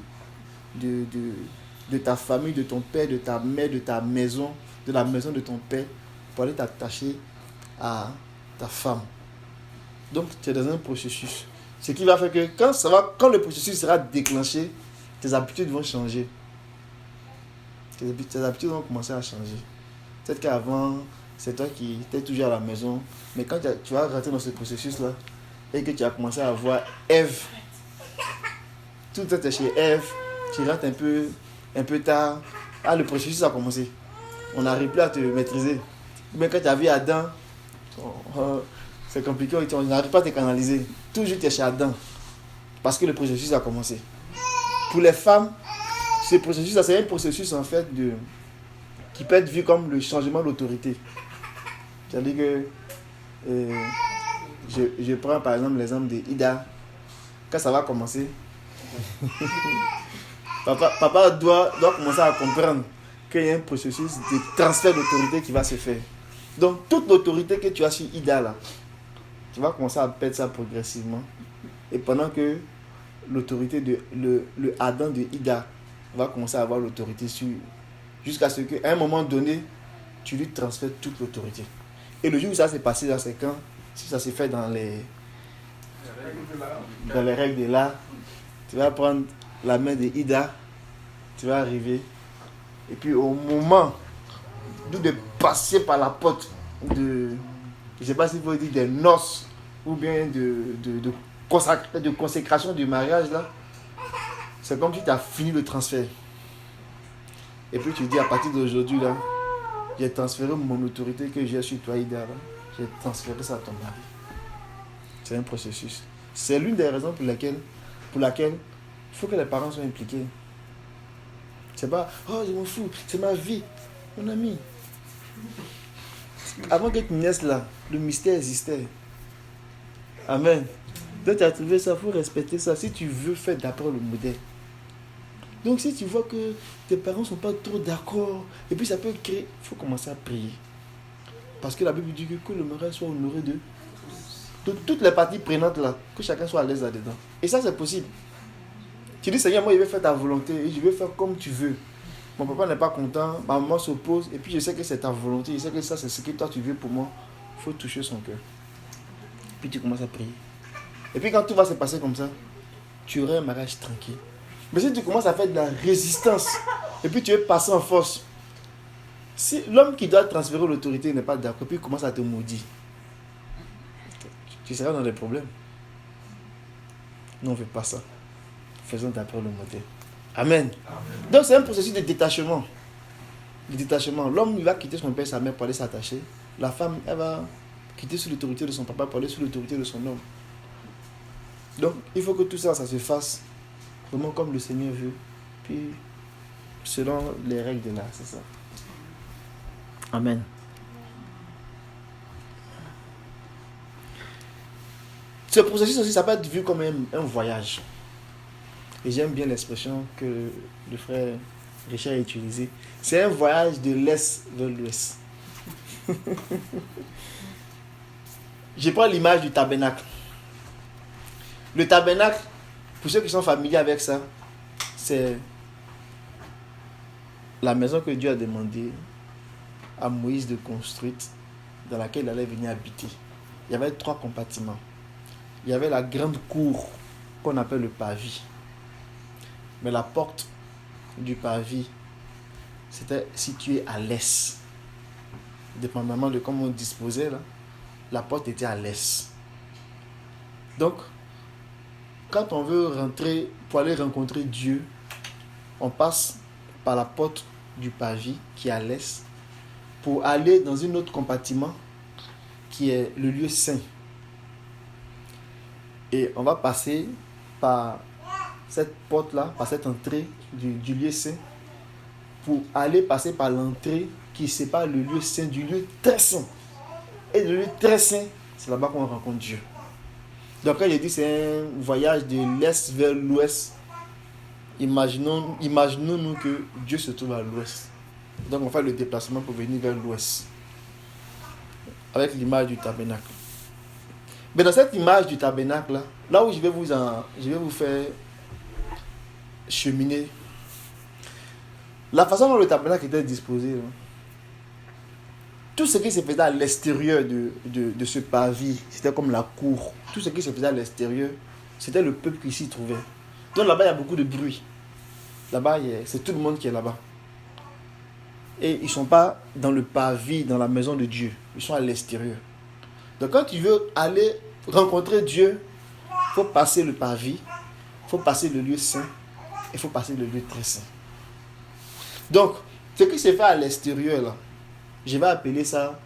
ta famille, de ton père, de ta mère, de ta maison, de la maison de ton père, pour aller t'attacher à ta femme. Donc tu es dans un processus. Ce qui va faire que quand le processus sera déclenché, tes habitudes vont changer. Tes habitudes vont commencer à changer. Peut-être qu'avant, c'est toi qui étais toujours à la maison, mais quand tu vas rentrer dans ce processus-là, et que tu as commencé à voir Ève, tout le temps tu es chez Ève, tu rentres un peu tard, le processus a commencé. On n'arrive plus à te maîtriser. Mais quand tu as vu Adam, c'est compliqué, on n'arrive pas à te canaliser. Toujours tu es chez Adam, parce que le processus a commencé. Pour les femmes, ce processus, c'est un processus en fait qui peut être vu comme le changement d'autorité. C'est-à-dire que je prends par exemple l'exemple de Ida. Quand ça va commencer, papa doit commencer à comprendre qu'il y a un processus de transfert d'autorité qui va se faire. Donc toute l'autorité que tu as sur Ida là, tu vas commencer à perdre ça progressivement. Et pendant que l'autorité de le Adam de Ida va commencer à avoir l'autorité sur, jusqu'à ce qu'à un moment donné, tu lui transfères toute l'autorité. Et le jour où ça s'est passé, là, c'est quand, si ça s'est fait dans les règles de l'art, tu vas prendre la main de Ida, tu vas arriver, et puis au moment de passer par la porte de, je ne sais pas s'il faut dire des noces, ou bien de consécration du mariage, là, c'est comme si tu as fini le transfert. Et puis tu dis, à partir d'aujourd'hui, là, j'ai transféré mon autorité que j'ai sur toi, Ida, là, j'ai transféré ça à ton mari. C'est un processus. C'est l'une des raisons pour laquelle il faut que les parents soient impliqués. C'est pas, oh je m'en fous, c'est ma vie. Mon ami, avant que tu naisses là, le mystère existait. Amen. Donc tu as trouvé ça, il faut respecter ça. Si tu veux faire d'après le modèle. Donc si tu vois que tes parents ne sont pas trop d'accord, et puis ça peut créer, il faut commencer à prier. Parce que la Bible dit que le mariage soit honoré de toutes les parties prenantes là, que chacun soit à l'aise là-dedans. Et ça c'est possible. Tu dis Seigneur, moi je vais faire ta volonté, et je vais faire comme tu veux. Mon papa n'est pas content, ma maman s'oppose, et puis je sais que c'est ta volonté, je sais que ça c'est ce que toi tu veux pour moi. Il faut toucher son cœur. Puis tu commences à prier. Et puis quand tout va se passer comme ça, tu auras un mariage tranquille. Mais si tu commences à faire de la résistance, et puis tu veux passer en force, si l'homme qui doit transférer l'autorité n'est pas d'accord, puis il commence à te maudire, tu seras dans des problèmes. Nous on ne fait pas ça. Faisons d'après le modèle. Amen. Donc c'est un processus de détachement. De détachement. L'homme il va quitter son père et sa mère pour aller s'attacher. La femme, elle va quitter sous l'autorité de son papa pour aller sous l'autorité de son homme. Donc il faut que tout ça, ça se fasse vraiment comme le Seigneur veut. Puis selon les règles de l'art, c'est ça. Amen. Ce processus aussi, ça peut être vu comme un voyage. Et j'aime bien l'expression que le frère Richard a utilisé. C'est un voyage de l'est vers l'ouest. Je prends l'image du tabernacle. Le tabernacle, pour ceux qui sont familiers avec ça, c'est la maison que Dieu a demandé à Moïse de construire, dans laquelle il allait venir habiter. Il y avait 3 compartiments. Il y avait la grande cour qu'on appelle le parvis. Mais la porte du parvis, c'était situé à l'est. Dépendamment de comment on disposait, là, la porte était à l'est. Donc, quand on veut rentrer pour aller rencontrer Dieu, on passe par la porte du parvis qui est à l'est pour aller dans un autre compartiment qui est le lieu saint. Et on va passer par cette porte-là, par cette entrée du lieu saint, pour aller passer par l'entrée qui sépare le lieu saint du lieu très saint. Et le lieu très saint, c'est là-bas qu'on rencontre Dieu. Donc quand je dis c'est un voyage de l'est vers l'ouest, imaginons-nous que Dieu se trouve à l'ouest. Donc on fait le déplacement pour venir vers l'ouest. Avec l'image du tabernacle. Mais dans cette image du tabernacle, là où je vais vous faire cheminer, la façon dont le tabernacle était disposé, tout ce qui se faisait à l'extérieur de ce parvis, c'était comme la cour. Tout ce qui se faisait à l'extérieur, c'était le peuple qui s'y trouvait. Donc là-bas, il y a beaucoup de bruit. Là-bas, c'est tout le monde qui est là-bas. Et ils ne sont pas dans le parvis, dans la maison de Dieu. Ils sont à l'extérieur. Donc quand tu veux aller rencontrer Dieu, il faut passer le parvis, il faut passer le lieu saint, il faut passer le lieu très saint. Donc, ce qui se fait à l'extérieur, là, je vais appeler ça,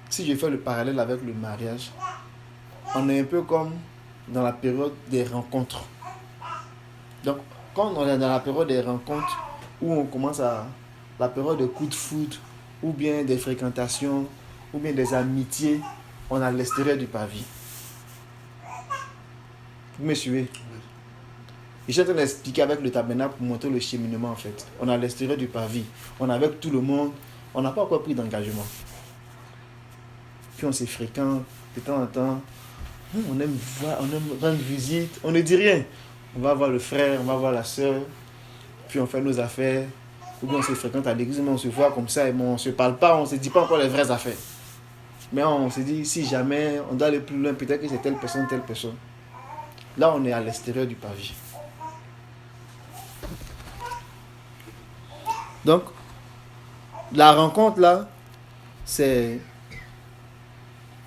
si je fais le parallèle avec le mariage, on est un peu comme dans la période des rencontres. Donc, quand on est dans la période des rencontres, où on commence à la période de coups de foudre, ou bien des fréquentations, ou bien des amitiés, on est à l'extérieur du parvis. Vous me suivez? Je suis en train d'expliquer avec le tabernacle pour montrer le cheminement en fait. On est à l'extérieur du parvis, on est avec tout le monde, on n'a pas encore pris d'engagement. Puis on se fréquente de temps en temps, on aime voir, on aime rendre visite, on ne dit rien. On va voir le frère, on va voir la soeur, puis on fait nos affaires, ou bien on se fréquente à l'église, mais on se voit comme ça, et on ne se parle pas, on ne se dit pas encore les vraies affaires. Mais on se dit, si jamais on doit aller plus loin, peut-être que c'est telle personne. Là, on est à l'extérieur du parvis. Donc, la rencontre là, c'est...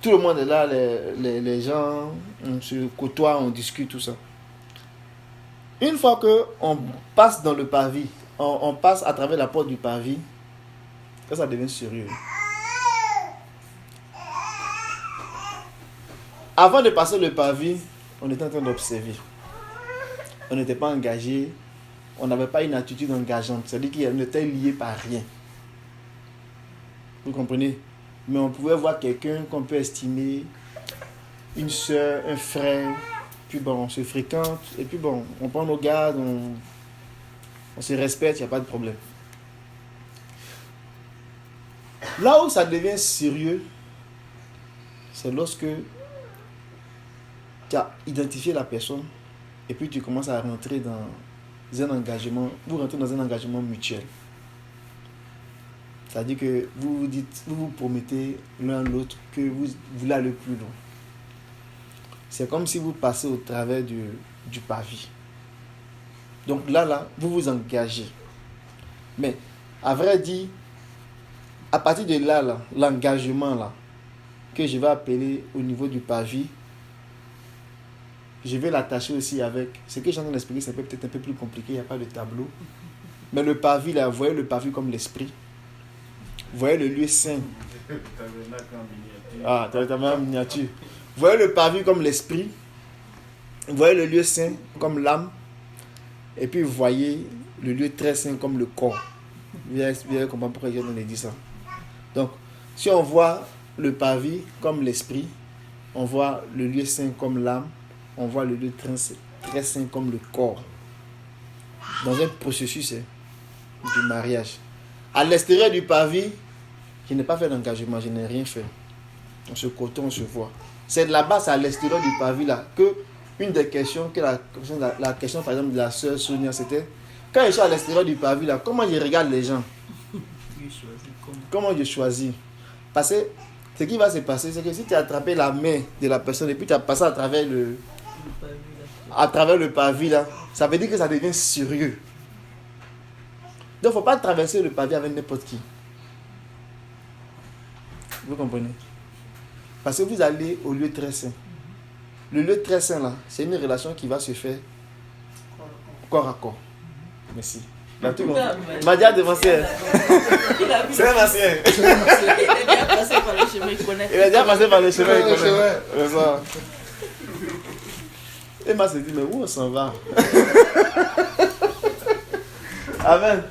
Tout le monde est là, les gens, on se côtoie, on discute, tout ça. Une fois qu'on passe dans le parvis, on passe à travers la porte du parvis, ça devient sérieux. Avant de passer le parvis, on était en train d'observer. On n'était pas engagé, on n'avait pas une attitude engageante, c'est-à-dire qu'on était lié par rien. Vous comprenez? Mais on pouvait voir quelqu'un qu'on peut estimer, une soeur, un frère, puis bon, on se fréquente, et puis bon, on prend nos gardes, on se respecte, il n'y a pas de problème. Là où ça devient sérieux, c'est lorsque tu as identifié la personne, et puis tu commences à rentrer dans un engagement, vous rentrez dans un engagement mutuel. C'est-à-dire que vous vous promettez l'un l'autre que vous voulez aller plus loin. C'est comme si vous passez au travers du parvis. Donc là, vous vous engagez. Mais, à vrai dire, à partir de là, l'engagement là, que je vais appeler au niveau du parvis, je vais l'attacher aussi avec... Ce que j'ai en train d'expliquer, c'est peut-être un peu plus compliqué, il n'y a pas de tableau. Mais le parvis, là, vous voyez le parvis comme l'esprit. Vous voyez le lieu saint. Ah, tu as en miniature. Vous voyez le parvis comme l'esprit. Vous voyez le lieu saint comme l'âme. Et puis vous voyez le lieu très saint comme le corps. Vous allez comprendre pourquoi je vous ai dit ça. Donc, si on voit le parvis comme l'esprit, on voit le lieu saint comme l'âme, on voit le lieu très saint comme le corps. dans un processus du mariage. À l'extérieur du pavis, je n'ai pas fait d'engagement, je n'ai rien fait. On se côtoie, on se voit. C'est de là-bas, c'est à l'extérieur du pavis là que une des questions, que la question par exemple de la sœur Sonia, c'était quand je suis à l'extérieur du pavis là, comment je regarde les gens? Comment je choisis? Parce que ce qui va se passer, c'est que si tu as attrapé la main de la personne et puis tu as passé à travers le pavis là, ça veut dire que ça devient sérieux. Donc il ne faut pas traverser le pavis avec n'importe qui. Vous comprenez? Parce que vous allez au lieu très saint. Le lieu très saint là, c'est une relation qui va se faire corps à corps. Merci. M'a dit devancier. C'est un ancien. Il est déjà passé par le chemin, il connaît. Il est déjà passé par le chemin, il connaît. C'est ça. Et m'a dit, mais où on s'en va? Amen.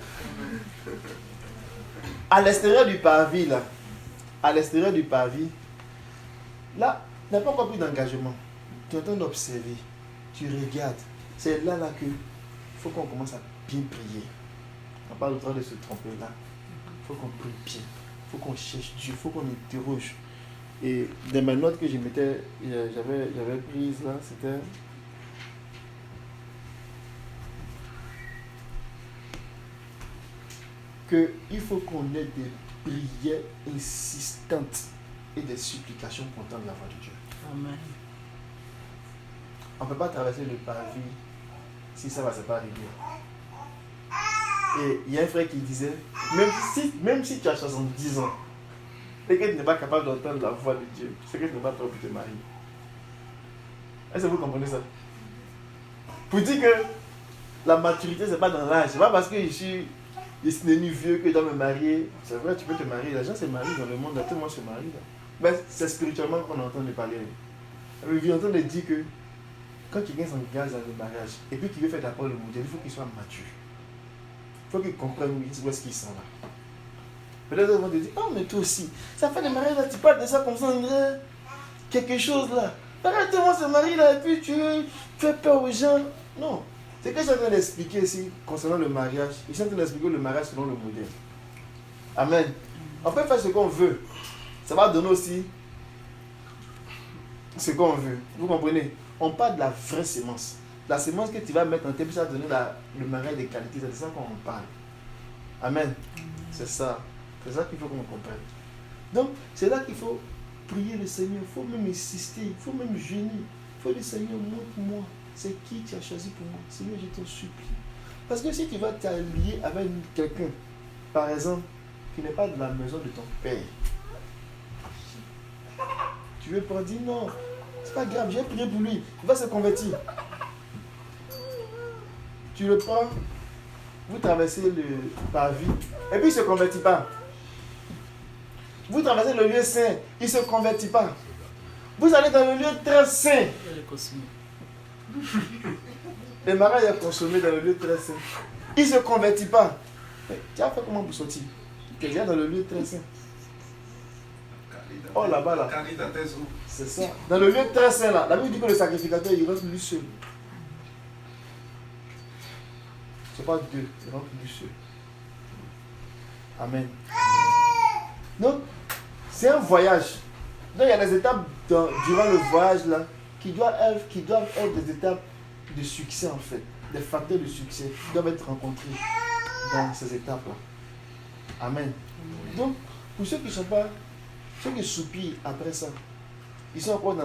À l'extérieur du pavis, là, là, il n'y a pas encore plus d'engagement. Tu es en train d'observer, tu regardes. C'est là que il faut qu'on commence à bien prier. On n'a pas le droit de se tromper là. Il faut qu'on prie bien. Il faut qu'on cherche Dieu. Il faut qu'on interroge. Et dans mes notes que j'avais prises là, c'était qu'il faut qu'on ait des prières insistantes et des supplications pour entendre la voix de Dieu. Amen. On ne peut pas traverser le pavis si ça ne va pas arriver. Et il y a un frère qui disait, même si tu as 70 ans et que tu n'es pas capable d'entendre la voix de Dieu, c'est que tu n'es pas prêt pour te marier. Est-ce que vous comprenez ça? Pour dire que la maturité, ce n'est pas dans l'âge. Ce n'est pas parce que je suis ni vieux que je dois me marier. C'est vrai, tu peux te marier. Les gens se marient dans le monde, tout le monde se marie. Mais c'est spirituellement qu'on est en train de parler. On est en train de dire que quand quelqu'un s'engage dans le mariage et puis qu'il veut faire d'abord le modèle, il faut qu'il soit mature. Il faut qu'il comprenne où est-ce qu'il s'en va. Peut-être qu'ils vont te dire, oh mais toi aussi, ça fait des mariages là, tu parles de ça comme ça, on dirait quelque chose là. Arrête-moi ce mari là et puis tu fais peur aux gens. Non. C'est ce que je suis en train d'expliquer ici concernant le mariage. Je suis en train d'expliquer le mariage selon le modèle. Amen. On peut faire ce qu'on veut. Ça va donner aussi ce qu'on veut. Vous comprenez? On parle de la vraie sémence. La sémence que tu vas mettre en terre, ça va donner le mariage de qualité. C'est de ça qu'on parle. Amen. C'est ça. C'est ça qu'il faut qu'on comprenne. Donc, c'est là qu'il faut prier le Seigneur. Il faut même insister. Il faut même jeûner. Il faut dire, Seigneur, montre-moi. C'est qui tu as choisi pour moi? Seigneur, je t'en supplie. Parce que si tu vas t'allier avec quelqu'un, par exemple, qui n'est pas de la maison de ton père, tu veux pas dire non, c'est pas grave, j'ai prié pour lui, il va se convertir. Tu le prends, vous traversez le pavis, et puis il ne se convertit pas. Vous traversez le lieu saint, il ne se convertit pas. Vous allez dans le lieu très saint. Le mariage est consommé dans le lieu très saint. Il ne se convertit pas. Mais tu as fait comment pour sortir? Tu es dans le lieu très saint. Oh là-bas là. C'est ça. Dans le lieu très saint là, la Bible dit que le sacrificateur il reste lui seul. C'est pas Dieu, il rentre lui seul. Amen. Donc, c'est un voyage. Donc il y a des étapes durant le voyage là qui doivent être des étapes de succès en fait, des facteurs de succès qui doivent être rencontrés dans ces étapes-là. Amen. Donc, pour ceux qui ne sont pas, ceux qui soupirent après ça, ils sont encore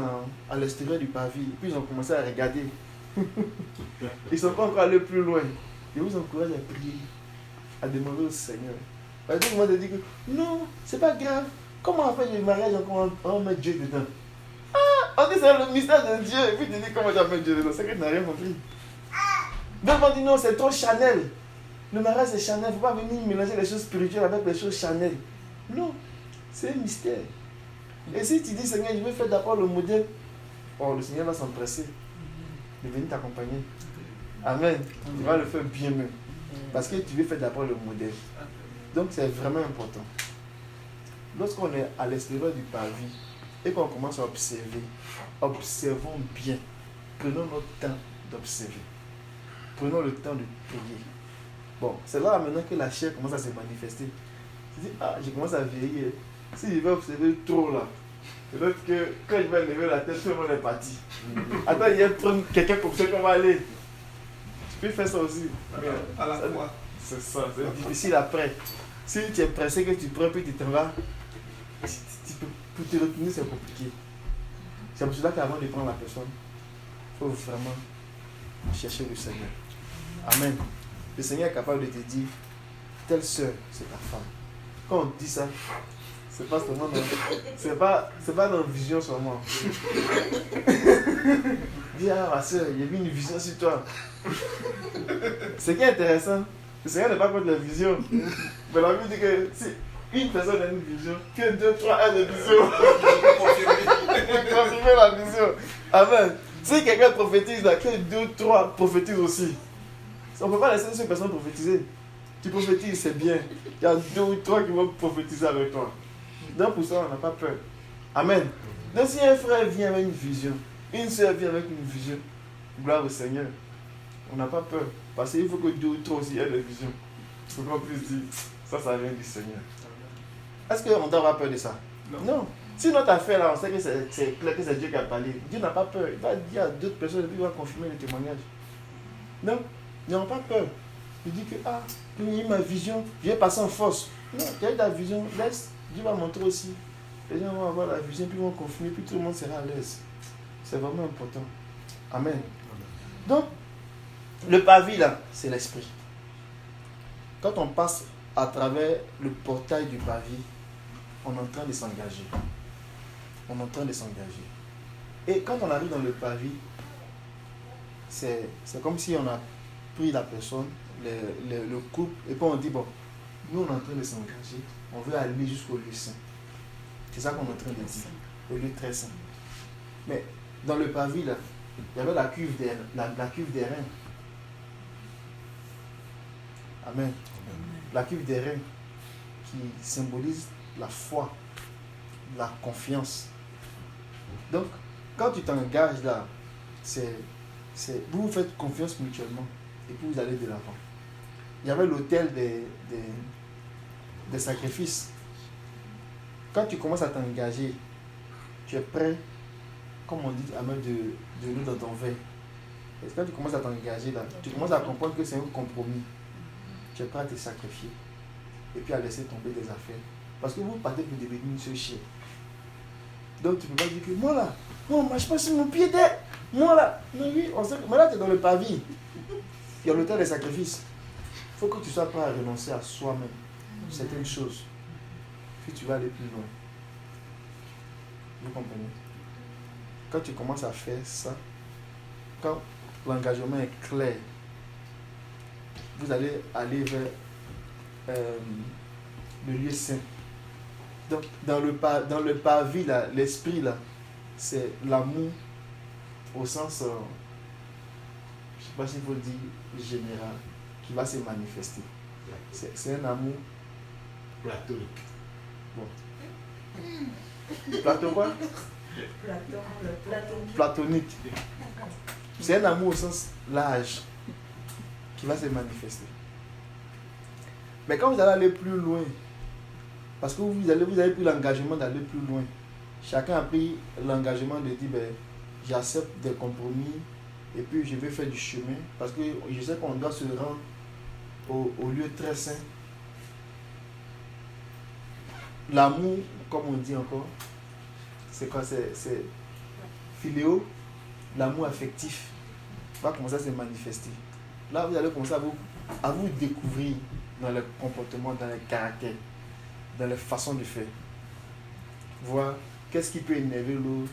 à l'extérieur du pavis, puis ils ont commencé à regarder. Ils ne sont pas encore allés plus loin. Je vous encourage à prier, à demander au Seigneur. Parce que moi je dis que non, c'est pas grave. Comment on fait le mariage encore on met Dieu dedans? On dit c'est le mystère de Dieu. Et puis tu dis comment tu vas mettre Dieu dedans? C'est que tu n'as rien compris. Donc on dit non, c'est trop charnel. Le mariage c'est charnel. Il ne faut pas venir mélanger les choses spirituelles avec les choses charnelles. Non, c'est un mystère. Et si tu dis Seigneur, je veux faire d'abord le modèle, oh, le Seigneur va s'empresser de venir t'accompagner. Amen. Tu vas le faire bien mieux. Parce que tu veux faire d'abord le modèle. Donc c'est vraiment important. Lorsqu'on est à l'extérieur du pavis et qu'on commence à observer, observons bien. Prenons notre temps d'observer. prenons le temps de prier. Bon, c'est là maintenant que la chair commence à se manifester. Tu dis, ah, je commence à vieillir. Si je vais observer trop là, peut-être que quand je vais lever la tête, tout le monde est parti. Attends, il y a quelqu'un comme ça qu'on va aller. Tu peux faire ça aussi. À la fois. C'est ça, c'est difficile après. Si tu es pressé que tu prends puis tu t'en vas, pour te retourner, c'est compliqué. C'est pour cela qu'avant de prendre la personne, il faut vraiment chercher le Seigneur. Amen. Le Seigneur est capable de te dire, telle soeur, c'est ta femme. Quand on dit ça, c'est pas seulement dans une vision seulement. Dis, ah ma soeur, il y a eu une vision sur toi. Ce qui est intéressant, le Seigneur n'est pas contre la vision. Mais la Bible dit que si une personne a une vision, que 2, 3 a une vision. Confirmer la vision. Amen. Si quelqu'un prophétise là, que 2, 3 prophétisent aussi. On ne peut pas laisser une seule personne prophétiser. Tu prophétises, c'est bien. Il y a 2 ou 3 qui vont prophétiser avec toi. Donc pour ça, on n'a pas peur. Amen. Donc si un frère vient avec une vision, une soeur vient avec une vision, gloire au Seigneur, on n'a pas peur. Parce qu'il faut que 2 ou 3 aussi aient des visions. Il faut qu'on puisse dire, ça vient du Seigneur. Est-ce qu'on doit avoir peur de ça? Non. Si notre affaire là, on sait que c'est clair que c'est Dieu qui a parlé, Dieu n'a pas peur. Il va dire à d'autres personnes et puis il va confirmer le témoignage. Non, ils n'ont pas peur. Il dit que, ah, il y a eu ma vision, je vais passer en force. Non, il y a eu ta vision, laisse, Dieu va montrer aussi. Les gens vont avoir la vision, puis vont confirmer, puis tout le monde sera à l'aise. C'est vraiment important. Amen. Donc, le parvis là, c'est l'esprit. Quand on passe à travers le portail du parvis, on est en train de s'engager. On est en train de s'engager. Et quand on arrive dans le parvis, c'est comme si on a pris la personne, le couple, et puis on dit, bon, nous on est en train de s'engager, on veut aller jusqu'au lieu saint. C'est ça qu'on est en train de dire, le lieu très saint. Mais dans le parvis, là, il y avait la cuve des reins. Amen. La cuve des reins qui symbolise la foi, la confiance. Donc, quand tu t'engages là, vous vous faites confiance mutuellement et puis vous allez de l'avant. Il y avait l'autel des sacrifices. Quand tu commences à t'engager, tu es prêt, comme on dit, à mettre de l'eau dans ton verre. Et quand tu commences à t'engager là, tu commences à comprendre que c'est un compromis. Tu es prêt à te sacrifier et puis à laisser tomber des affaires. Parce que vous partez pour devenir une seule chair. Donc tu ne peux pas dire que moi là, non, je marche pas sur mon pied tête. Moi là, non, oui, on sait que, mais là tu es dans le parvis. Il y a l'autel des sacrifices. Il faut que tu sois prêt à renoncer à soi-même. Certaines choses. Puis tu vas aller plus loin. Vous comprenez? Quand tu commences à faire ça, quand l'engagement est clair, vous allez aller vers le lieu saint. Donc, dans le parvis, là, l'esprit, là, c'est l'amour au sens, je ne sais pas s'il faut dire général, qui va se manifester. C'est un amour platonique. Bon. Platon quoi? Platonique. Platonique. C'est un amour au sens large qui va se manifester. Mais quand vous allez aller plus loin, parce que vous avez pris l'engagement d'aller plus loin, chacun a pris l'engagement de dire, ben, j'accepte des compromis et puis je vais faire du chemin, parce que je sais qu'on doit se rendre au lieu très saint. L'amour, comme on dit encore, c'est quoi? C'est philéo, l'amour affectif va commencer à se manifester. Là, vous allez commencer à vous découvrir dans les comportements, dans les caractères, dans les façons de faire. Voir qu'est-ce qui peut énerver l'autre,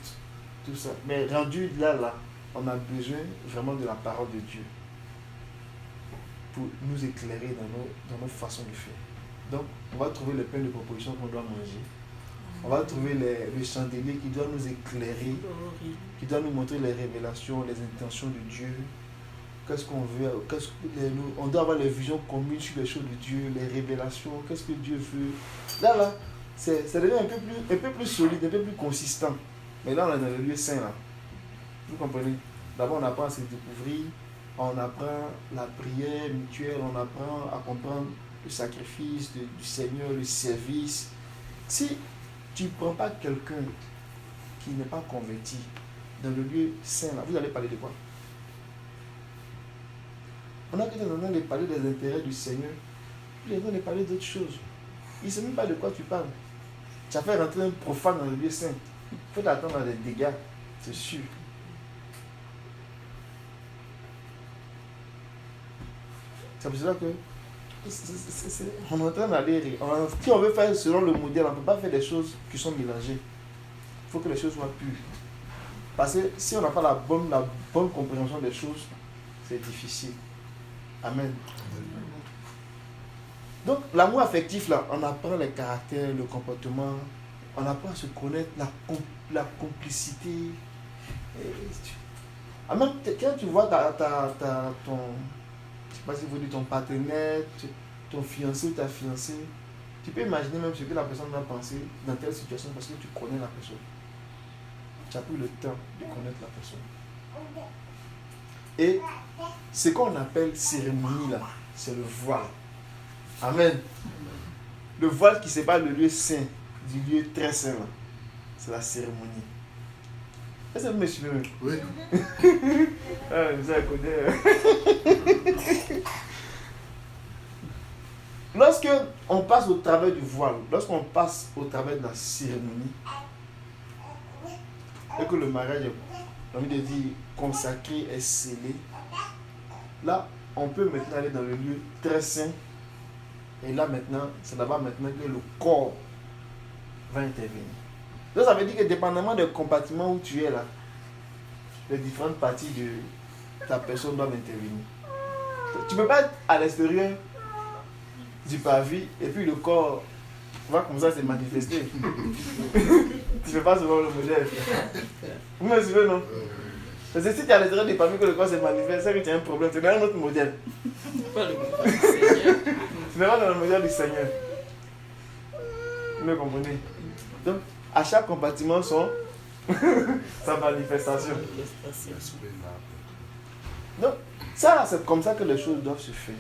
tout ça. Mais rendu là, on a besoin vraiment de la parole de Dieu pour nous éclairer dans nos façons de faire. Donc, on va trouver le pain de proposition qu'on doit manger. On va trouver le chandelier qui doit nous éclairer, qui doit nous montrer les révélations, les intentions de Dieu. Qu'est-ce qu'on veut, on doit avoir les visions communes sur les choses de Dieu, les révélations, qu'est-ce que Dieu veut. Là, ça devient un peu plus solide, un peu plus consistant. Mais là, on est dans le lieu saint, là. Vous comprenez? D'abord, on apprend à se découvrir, on apprend la prière mutuelle, on apprend à comprendre le sacrifice du Seigneur, le service. Si tu ne prends pas quelqu'un qui n'est pas converti dans le lieu saint, là, vous allez parler de quoi? On a que en train de parler des intérêts du Seigneur, puis on est en train de parler d'autres choses. Il ne sait même pas de quoi tu parles. Tu as fait rentrer un profane dans le lieu saint. Il faut t'attendre à des dégâts, c'est sûr. C'est pour cela que on est en train d'aller. Si on veut faire selon le modèle, on ne peut pas faire des choses qui sont mélangées. Il faut que les choses soient pures. Parce que si on n'a pas la bonne compréhension des choses, c'est difficile. Amen. Donc, l'amour affectif, là, on apprend les caractères, le comportement, on apprend à se connaître, la complicité. Même quand tu vois ton, je sais pas si vous dites ton partenaire, ton fiancé ou ta fiancée, tu peux imaginer même ce que la personne va penser dans telle situation parce que tu connais la personne. Tu as pris le temps de connaître la personne. Et ce qu'on appelle cérémonie là, c'est le voile. Amen. Le voile qui sépare le lieu saint du lieu très saint là, c'est la cérémonie. Est-ce que vous me suivez? Oui. Ah, vous avez connu. Lorsque on passe au travers du voile, lorsqu'on passe au travers de la cérémonie, et que le mariage est, j'ai envie de dire, consacré et scellé, là, on peut maintenant aller dans le lieu très saint. Et là maintenant, c'est là-bas maintenant que le corps va intervenir. Donc ça veut dire que dépendamment du compartiment où tu es là, les différentes parties de ta personne doivent intervenir. Tu ne peux pas être à l'extérieur du pavé et puis le corps va comme ça se manifester. Tu ne fais pas selon le modèle. Vous me suivez, non? Parce que si tu es à l'extérieur du pavé que le corps se manifeste, c'est que tu as un problème. Tu as un autre modèle. Pas le modèle du Seigneur. Tu n'es pas dans le modèle du Seigneur. Vous me comprenez? Donc, à chaque compartiment, sa manifestation. Donc, ça, c'est comme ça que les choses doivent se faire.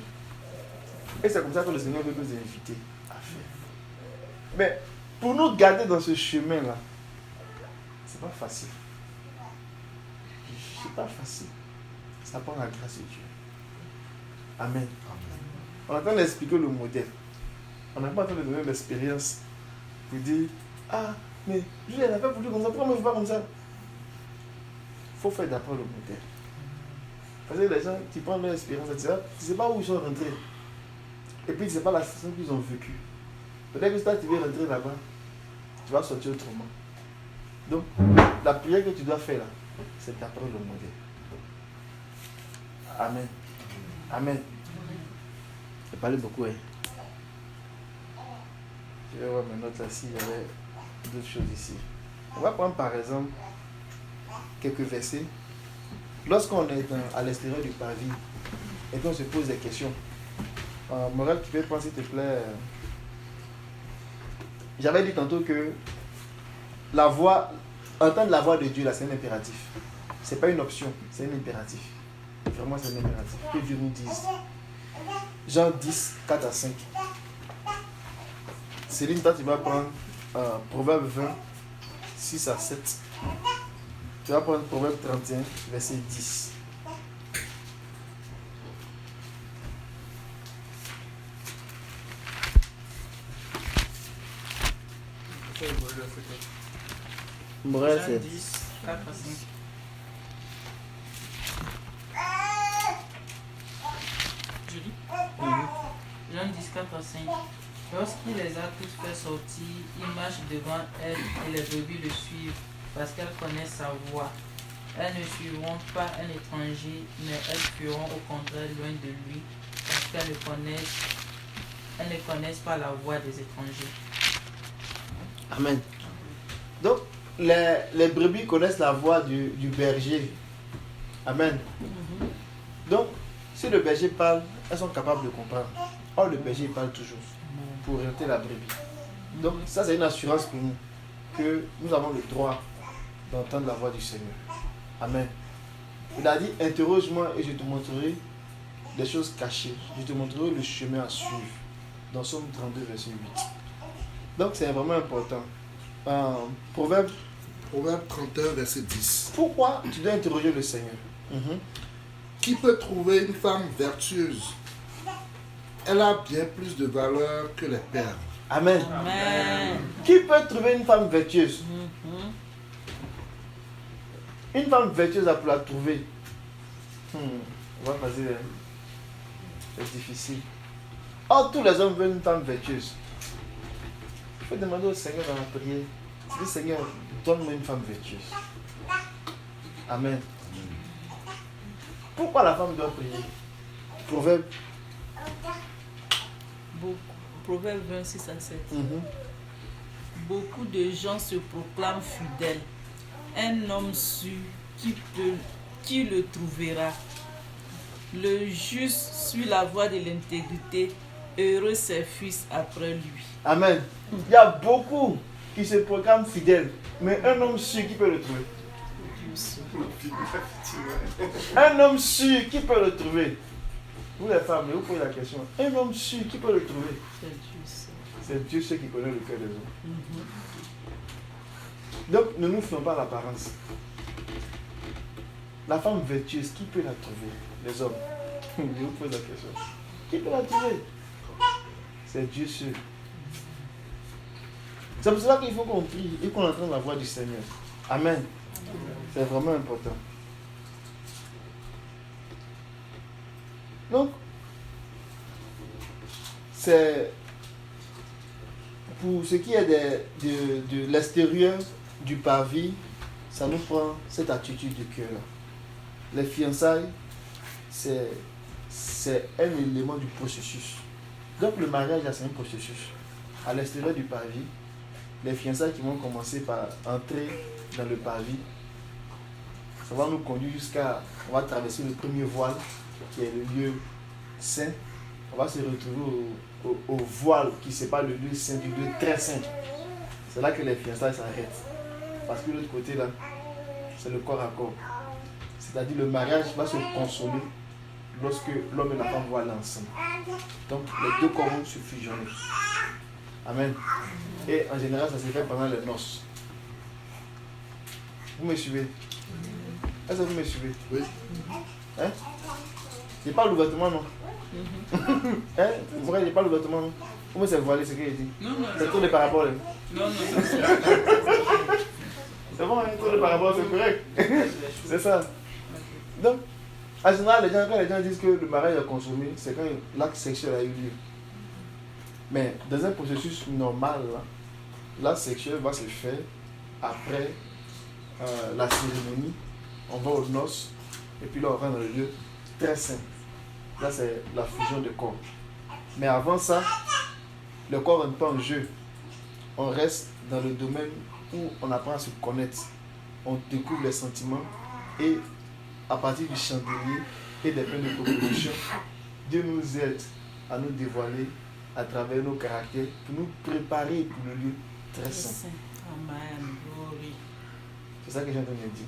Et c'est comme ça que le Seigneur veut nous inviter à faire. Mais, pour nous garder dans ce chemin-là, c'est pas facile. C'est pas facile. Ça prend la grâce de Dieu. Amen. On est en train d'expliquer le modèle. On n'est pas en train de donner l'expérience pour dire, ah, mais Julien n'a pas voulu comme ça, pourquoi moi je ne fais pas comme ça? Il faut faire d'abord le modèle. Parce que les gens qui prennent leur expérience, tu ne sais pas où ils sont rentrés. Et puis tu ne sais pas la situation qu'ils ont vécue. Peut-être que si tu veux rentrer là-bas, tu vas sortir autrement. Donc, la prière que tu dois faire là, c'est d'apprendre le modèle. Amen. Amen. Je parlais beaucoup, hein. Je vais voir mes notes là, s'il y avait d'autres choses ici. On va prendre par exemple quelques versets. Lorsqu'on est à l'extérieur du pavé et qu'on se pose des questions, Morel, tu peux prendre s'il te plaît. J'avais dit tantôt que entendre la voix de Dieu là, c'est un impératif. C'est pas une option, c'est un impératif. Vraiment, c'est un impératif. Que Dieu nous dise. Jean 10, 4 à 5. Céline, toi, tu vas prendre Proverbe 20, 6 à 7. Tu vas prendre Proverbe 31, verset 10. Morel, c'est 10, 4 à 5. Je lis. Jean 10, 4 à 5. Lorsqu'il les a tous fait sortir, il marche devant elle et les brebis le suivent parce qu'elles connaissent sa voix. Elles ne suivront pas un étranger, mais elles fuiront au contraire loin de lui parce qu'elles ne connaissent pas la voix des étrangers. Amen. Donc, les brebis connaissent la voix du berger. Amen. Donc, si le berger parle, elles sont capables de comprendre. Or, le berger parle toujours pour orienter la brebis. Donc, ça, c'est une assurance pour nous que nous avons le droit d'entendre la voix du Seigneur. Amen. Il a dit, interroge-moi et je te montrerai des choses cachées. Je te montrerai le chemin à suivre. Dans Somme 32, verset 8. Donc c'est vraiment important. Proverbe. Proverbe 31, verset 10. Pourquoi tu dois interroger le Seigneur? Qui peut trouver une femme vertueuse? Elle a bien plus de valeur que les perles. Amen. Amen. Qui peut trouver une femme vertueuse? Une femme vertueuse, pour la trouver. On va passer. C'est difficile. Or, tous les hommes veulent une femme vertueuse. Il faut demander au Seigneur dans la prière. Dis, Seigneur, donne-moi une femme vertueuse. Amen. Pourquoi la femme doit prier? Proverbe. Proverbe 26 à 7. Beaucoup de gens se proclament fidèles. Un homme sûr qui le trouvera. Le juste suit la voie de l'intégrité. Heureux ses fils après lui. Amen. Il y a beaucoup qui se proclament fidèles. Mais un homme sûr, qui peut le trouver? Un homme sûr, qui peut le trouver? Vous les femmes, vous posez la question. Un homme sûr, qui peut le trouver? C'est Dieu seul qui connaît le cœur des hommes. Donc, ne nous fions pas à l'apparence. La femme vertueuse, qui peut la trouver? Les hommes. Je vous pose la question. Qui peut la trouver? C'est Dieu seul. C'est pour cela qu'il faut qu'on prie et qu'on entende la voix du Seigneur. Amen. C'est vraiment important. Donc, c'est pour ce qui est de l'extérieur du parvis, ça nous prend cette attitude de cœur là. Les fiançailles, c'est un élément du processus. Donc le mariage là, c'est un processus. À l'extérieur du parvis, les fiançailles qui vont commencer par entrer dans le parvis, ça va nous conduire jusqu'à, on va traverser le premier voile qui est le lieu saint. On va se retrouver au voile qui sépare le lieu saint du lieu très saint. C'est là que les fiançailles s'arrêtent. Parce que de l'autre côté là, c'est le corps à corps. C'est-à-dire le mariage va se consommer lorsque l'homme et la femme vont aller ensemble. Donc les deux corps vont se fusionner. Amen. Et en général, ça se fait pendant les noces. Vous me suivez? Est-ce que vous me suivez? Oui. Hein? Je parle ouvertement, non? Hein? Pourquoi je parle ouvertement, non? Comment c'est voilé ce que j'ai dit? Non, C'est tout les paraboles. non, C'est bon, hein? Tout les paraboles, c'est correct. C'est ça. Donc, en général, quand les gens disent que le mariage est consommé, c'est quand l'acte sexuel a eu lieu. Mais dans un processus normal, l'acte sexuel va se faire après la cérémonie. On va aux noces et puis là on rentre dans le lieu très saint. Là c'est la fusion de corps. Mais avant ça, le corps n'est pas en jeu. On reste dans le domaine où on apprend à se connaître. On découvre les sentiments et à partir du chandelier et des plans de proposition, Dieu nous aide à nous dévoiler à travers nos caractères pour nous préparer pour le lieu très saint. Amen. Glory. C'est ça que j'ai entendu dire.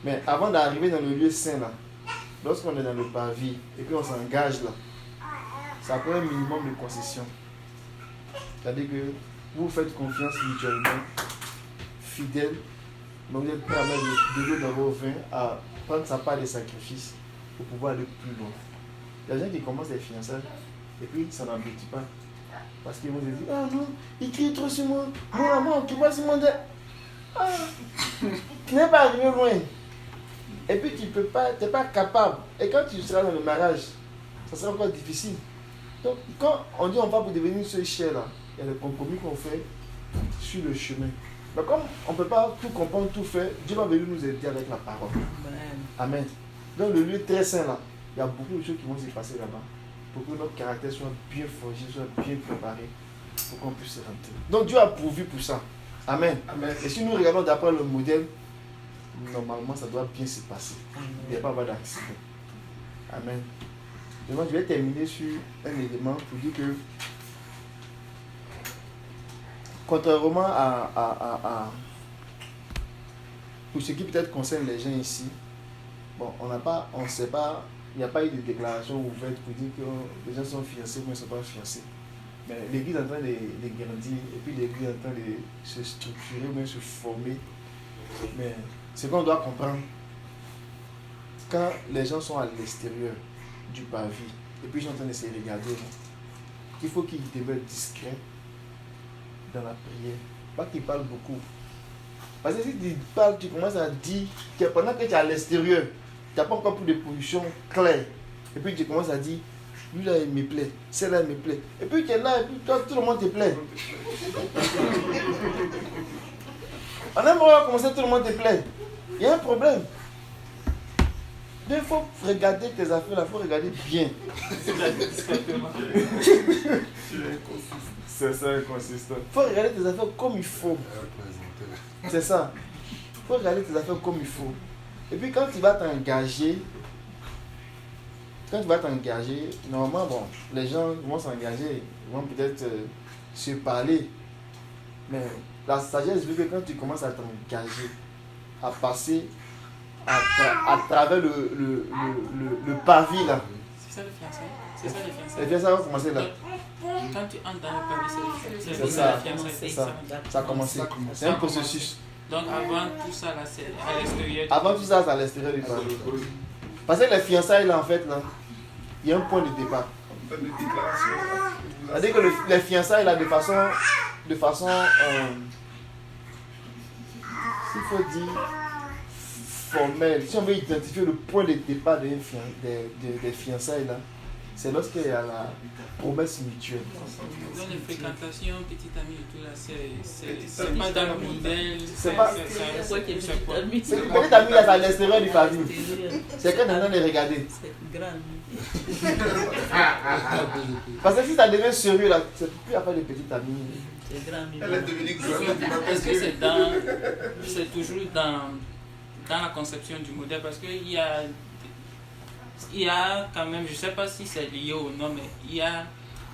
Mais avant d'arriver dans le lieu saint là, lorsqu'on est dans le parvis et puis on s'engage là, ça prend un minimum de concession. C'est-à-dire que vous faites confiance mutuellement, fidèle, mais vous êtes prêt à mettre de l'eau dans vos vins, à prendre sa part des sacrifices pour pouvoir aller plus loin. Il y a des gens qui commencent les fiançailles et puis ça n'aboutit pas. Parce qu'ils vont se dire, ah non, il crie trop sur moi, mon amour, tu vois, c'est mon Dieu. Ah, tu n'es pas arrivé loin. Et puis tu n'es pas capable. Et quand tu seras dans le mariage, ça sera encore difficile. Donc quand on dit on va pour devenir ce cher là, il y a des compromis qu'on fait sur le chemin. Mais comme on ne peut pas tout comprendre, tout faire, Dieu va venir nous aider avec la parole. Amen. Amen. Dans le lieu très saint là, il y a beaucoup de choses qui vont se passer là-bas pour que notre caractère soit bien forgé, soit bien préparé pour qu'on puisse rentrer. Donc Dieu a pourvu pour ça. Amen. Amen. Et si nous regardons d'après le modèle, normalement ça doit bien se passer. Il n'y a pas d'accident. Amen. Donc je vais terminer sur un élément pour dire que contrairement pour ce qui peut-être concerne les gens ici, bon, on ne sait pas, il n'y a pas eu de déclaration ouverte pour dire que les gens sont fiancés ou ils ne sont pas fiancés. Mais l'église est en train de grandir et puis l'église est en train de se structurer, même se former. Mais ce qu'on doit comprendre, quand les gens sont à l'extérieur du pavis et puis ils sont en train de se regarder, il faut qu'ils demeurent discrets dans la prière. Pas qu'ils parlent beaucoup. Parce que si tu parles, tu commences à dire que pendant que tu es à l'extérieur, tu n'as pas encore pris de position claire. Et puis tu commences à dire, lui là il me plaît, celle-là il me plaît. Et puis tu es là et puis toi, tout le monde te plaît. En un moment commencer, tout le monde te plaît. Il y a un problème. Donc il faut regarder tes affaires là, il faut regarder bien. C'est ça inconsistant. Il faut regarder tes affaires comme il faut. C'est ça. Il faut regarder tes affaires comme il faut. Et puis quand tu vas t'engager, normalement, bon, les gens vont s'engager, ils vont peut-être se parler. Mais la sagesse veut que quand tu commences à t'engager, à passer à travers le pavis là. C'est ça le fiançailles. C'est ça les fiançailles. Les fiançailles vont commencer là. Quand tu entres dans le pavis, C'est ça, c'est ça. Ça a commencé. C'est un processus. Donc avant tout ça, là, c'est à l'extérieur. Avant tout ça, c'est à l'extérieur du pavis. Parce que les fiançailles là, en fait, là, il y a un point de départ. C'est-à-dire que les fiançailles là, de façon s'il faut dire formelle, si on veut identifier le point de départ des fiançailles là, c'est lorsqu'il y a la promesse mutuelle. Dans les fréquentations, petite amie et tout là, c'est pas dans le modèle. C'est pas. C'est quoi qui est petite amie? C'est petite amie là, c'est à l'extérieur du pavis. C'est quand on est en train de regarder. C'est grande. Parce que si ça devient sérieux là, c'est plus affaire de petite amie. C'est grande. Elle est devenue Est-ce que c'est toujours dans la conception du modèle? Parce qu'il y a quand même, je ne sais pas si c'est lié ou non, mais il y a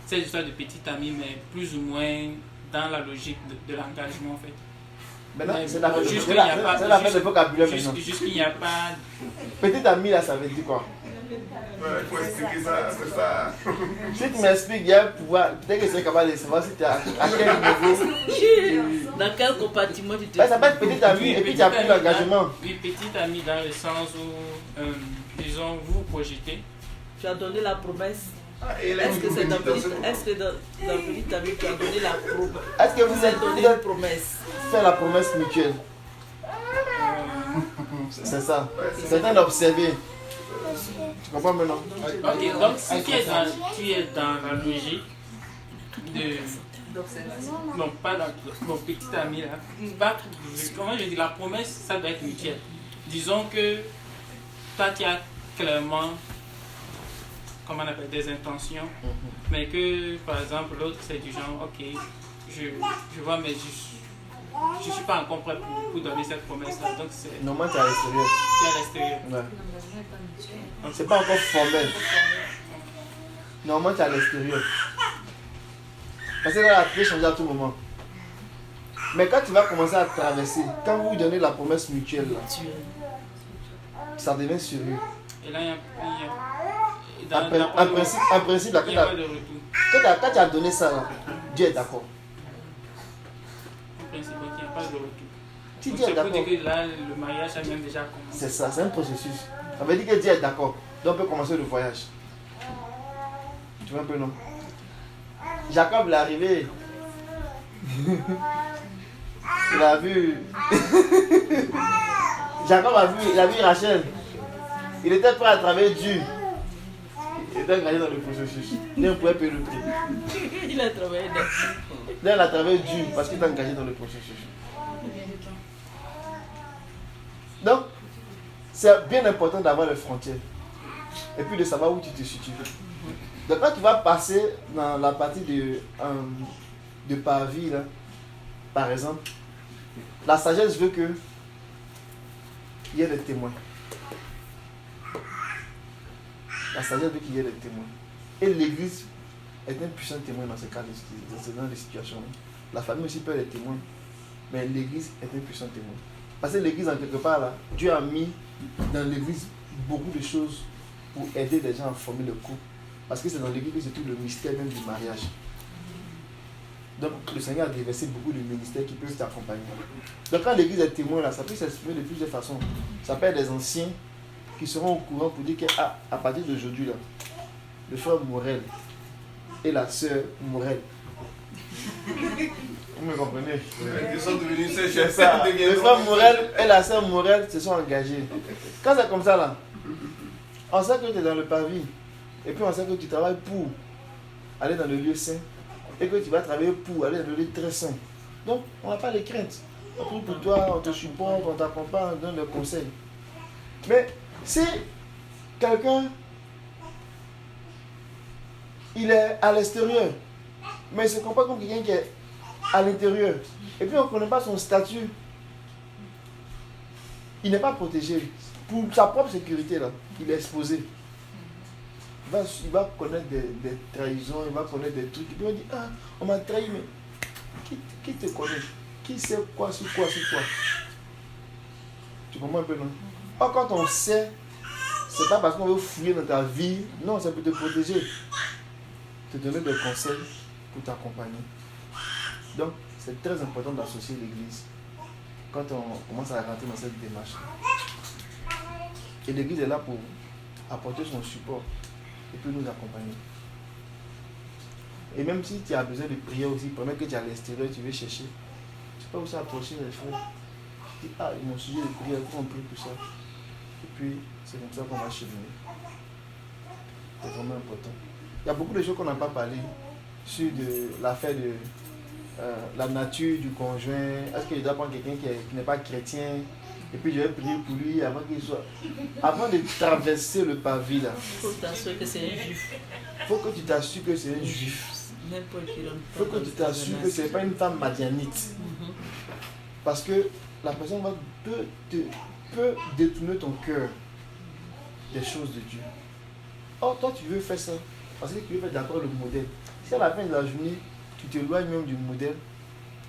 cette histoire de petite amie, mais plus ou moins dans la logique de l'engagement en fait. Maintenant, Mais c'est l'affaire juste de vocabulaire maintenant. Juste qu'il n'y a pas. Petite amie là, ça veut dire quoi? Il faut expliquer ça, c'est ça. Si tu m'expliques, il y a un pouvoir. Peut-être que tu es capable de savoir si tu es à quel niveau. Dans quel compartiment tu te Ça peut être petite amie et puis tu as pris l'engagement. Oui, petite amie dans le sens où, disons, vous projetez. Tu as donné la promesse. Est-ce Est-ce que c'est dans petite amie tu as donné la promesse? Est-ce que vous êtes donné une promesse? fait la promesse mutuelle? C'est ça. C'est en train d'observer. Tu comprends maintenant? Ok, donc si tu es dans la logique de. Non, pas dans mon petit ami là. Comment je dis, la promesse, ça doit être mutuel. Disons que toi, tu as clairement, comment on appelle, des intentions, mais que par exemple, l'autre, c'est du genre, ok, je vois, mais je ne suis pas encore prêt pour donner cette promesse-là. Donc, c'est. Normalement, tu es à l'extérieur. Tu es à l'extérieur. Ouais. Donc, c'est pas encore formel. Normalement, tu es à l'extérieur. Parce que là, tu peux changer à tout moment. Mais quand tu vas commencer à traverser, quand vous donnez la promesse mutuelle, là, ça devient sérieux. Et là, il y a. En principe, là, il n'y a pas de retour. quand tu as donné ça, là, Dieu est d'accord. En principe, il n'y a pas de retour. Si Donc, Dieu est c'est pour d'accord, dire que là, le mariage a même déjà commencé. c'est ça, c'est un processus. Ça veut dire que Dieu est d'accord. Donc on peut commencer le voyage. Tu vois un peu, non? Jacob, il est arrivé. Il a vu. Jacob il a vu Rachel. Il était prêt à travailler dur. Il était engagé dans le processus. Il ne pouvait payer le prix. Il a travaillé dans. Là, il a travaillé dur parce qu'il est engagé dans le processus. Donc, c'est bien important d'avoir les frontières. Et puis de savoir où tu te situes. Donc, quand tu vas passer dans la partie de parvis, là, par exemple, la sagesse veut que il y ait des témoins. La sagesse veut qu'il y ait des témoins. Et l'église est un puissant témoin dans ces cas dans ces situations. La famille aussi peut être témoin. Mais l'église est un puissant témoin. Parce que l'église, en quelque part, là, Dieu a mis dans l'église beaucoup de choses pour aider les gens à former le couple. Parce que c'est dans l'église que c'est tout le mystère même du mariage. Donc le Seigneur a déversé beaucoup de ministères qui peuvent t'accompagner. Donc quand l'église est témoin là, ça peut s'exprimer de plusieurs façons. Ça peut être des anciens qui seront au courant pour dire qu'à partir d'aujourd'hui là, le frère Morel et la sœur Morel. Vous me comprenez? Ils sont devenus ces C'est ça. Le frère Morel et la sœur Morel se sont engagés. Quand c'est comme ça là, on sait que tu es dans le pavis. Et puis on sait que tu travailles pour aller dans le lieu saint. Et que tu vas travailler pour aller dans le lieu très saint. Donc on n'a pas les craintes. On prie pour toi, on te supporte, on t'accompagne, on donne des conseils. Mais si quelqu'un il est à l'extérieur, mais il ne se comporte comme quelqu'un qui est à l'intérieur, et puis on ne connaît pas son statut, il n'est pas protégé. Pour sa propre sécurité, là, il est exposé. Il va connaître des trahisons, il va connaître des trucs. Il va dire, ah, on m'a trahi, mais qui te connaît? Qui sait quoi sur quoi sur quoi? Tu comprends un peu, non? Or, quand on sait, c'est pas parce qu'on veut fouiller dans ta vie, non, c'est pour te protéger. Te donner des conseils pour t'accompagner. Donc, c'est très important d'associer l'église quand on commence à rentrer dans cette démarche. Et l'église est là pour apporter son support et puis nous accompagner. Et même si tu as besoin de prier aussi, pendant que tu es à l'extérieur, tu veux chercher, tu peux aussi approcher les frères. Tu dis, ah, mon sujet de prière, il faut qu'on prie pour ça. Et puis, c'est comme ça qu'on va cheminer. C'est vraiment important. Il y a beaucoup de choses qu'on n'a pas parlé sur l'affaire de la nature du conjoint. Est-ce que je dois prendre quelqu'un qui n'est pas chrétien et puis je vais prier pour lui avant qu'il soit... Avant de traverser le pavé là, Il faut t'assurer que c'est un juif. il faut que tu t'assures que c'est un juif. N'importe qui donne Il faut que tu t'assures que ce n'est pas une femme madianite. Parce que la personne peut détourner ton cœur des choses de Dieu. Or, toi, tu veux faire ça parce que tu veux faire d'accord le modèle. Si à la fin de la journée, tu t'éloignes même du modèle,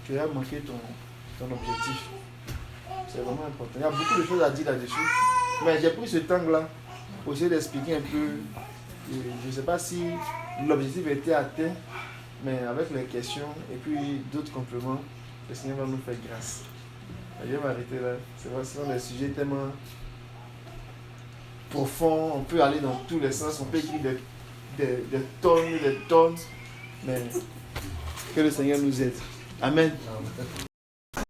tu vas manquer ton objectif. C'est vraiment important. Il y a beaucoup de choses à dire là-dessus. Mais j'ai pris ce temps-là pour essayer d'expliquer un peu. Je ne sais pas si l'objectif a été atteint, mais avec les questions et puis d'autres compléments, le Seigneur va nous faire grâce. Je vais m'arrêter là. C'est vraiment des sujets tellement profonds. On peut aller dans tous les sens. On peut écrire des tonnes, mais que le Seigneur nous aide. Amen.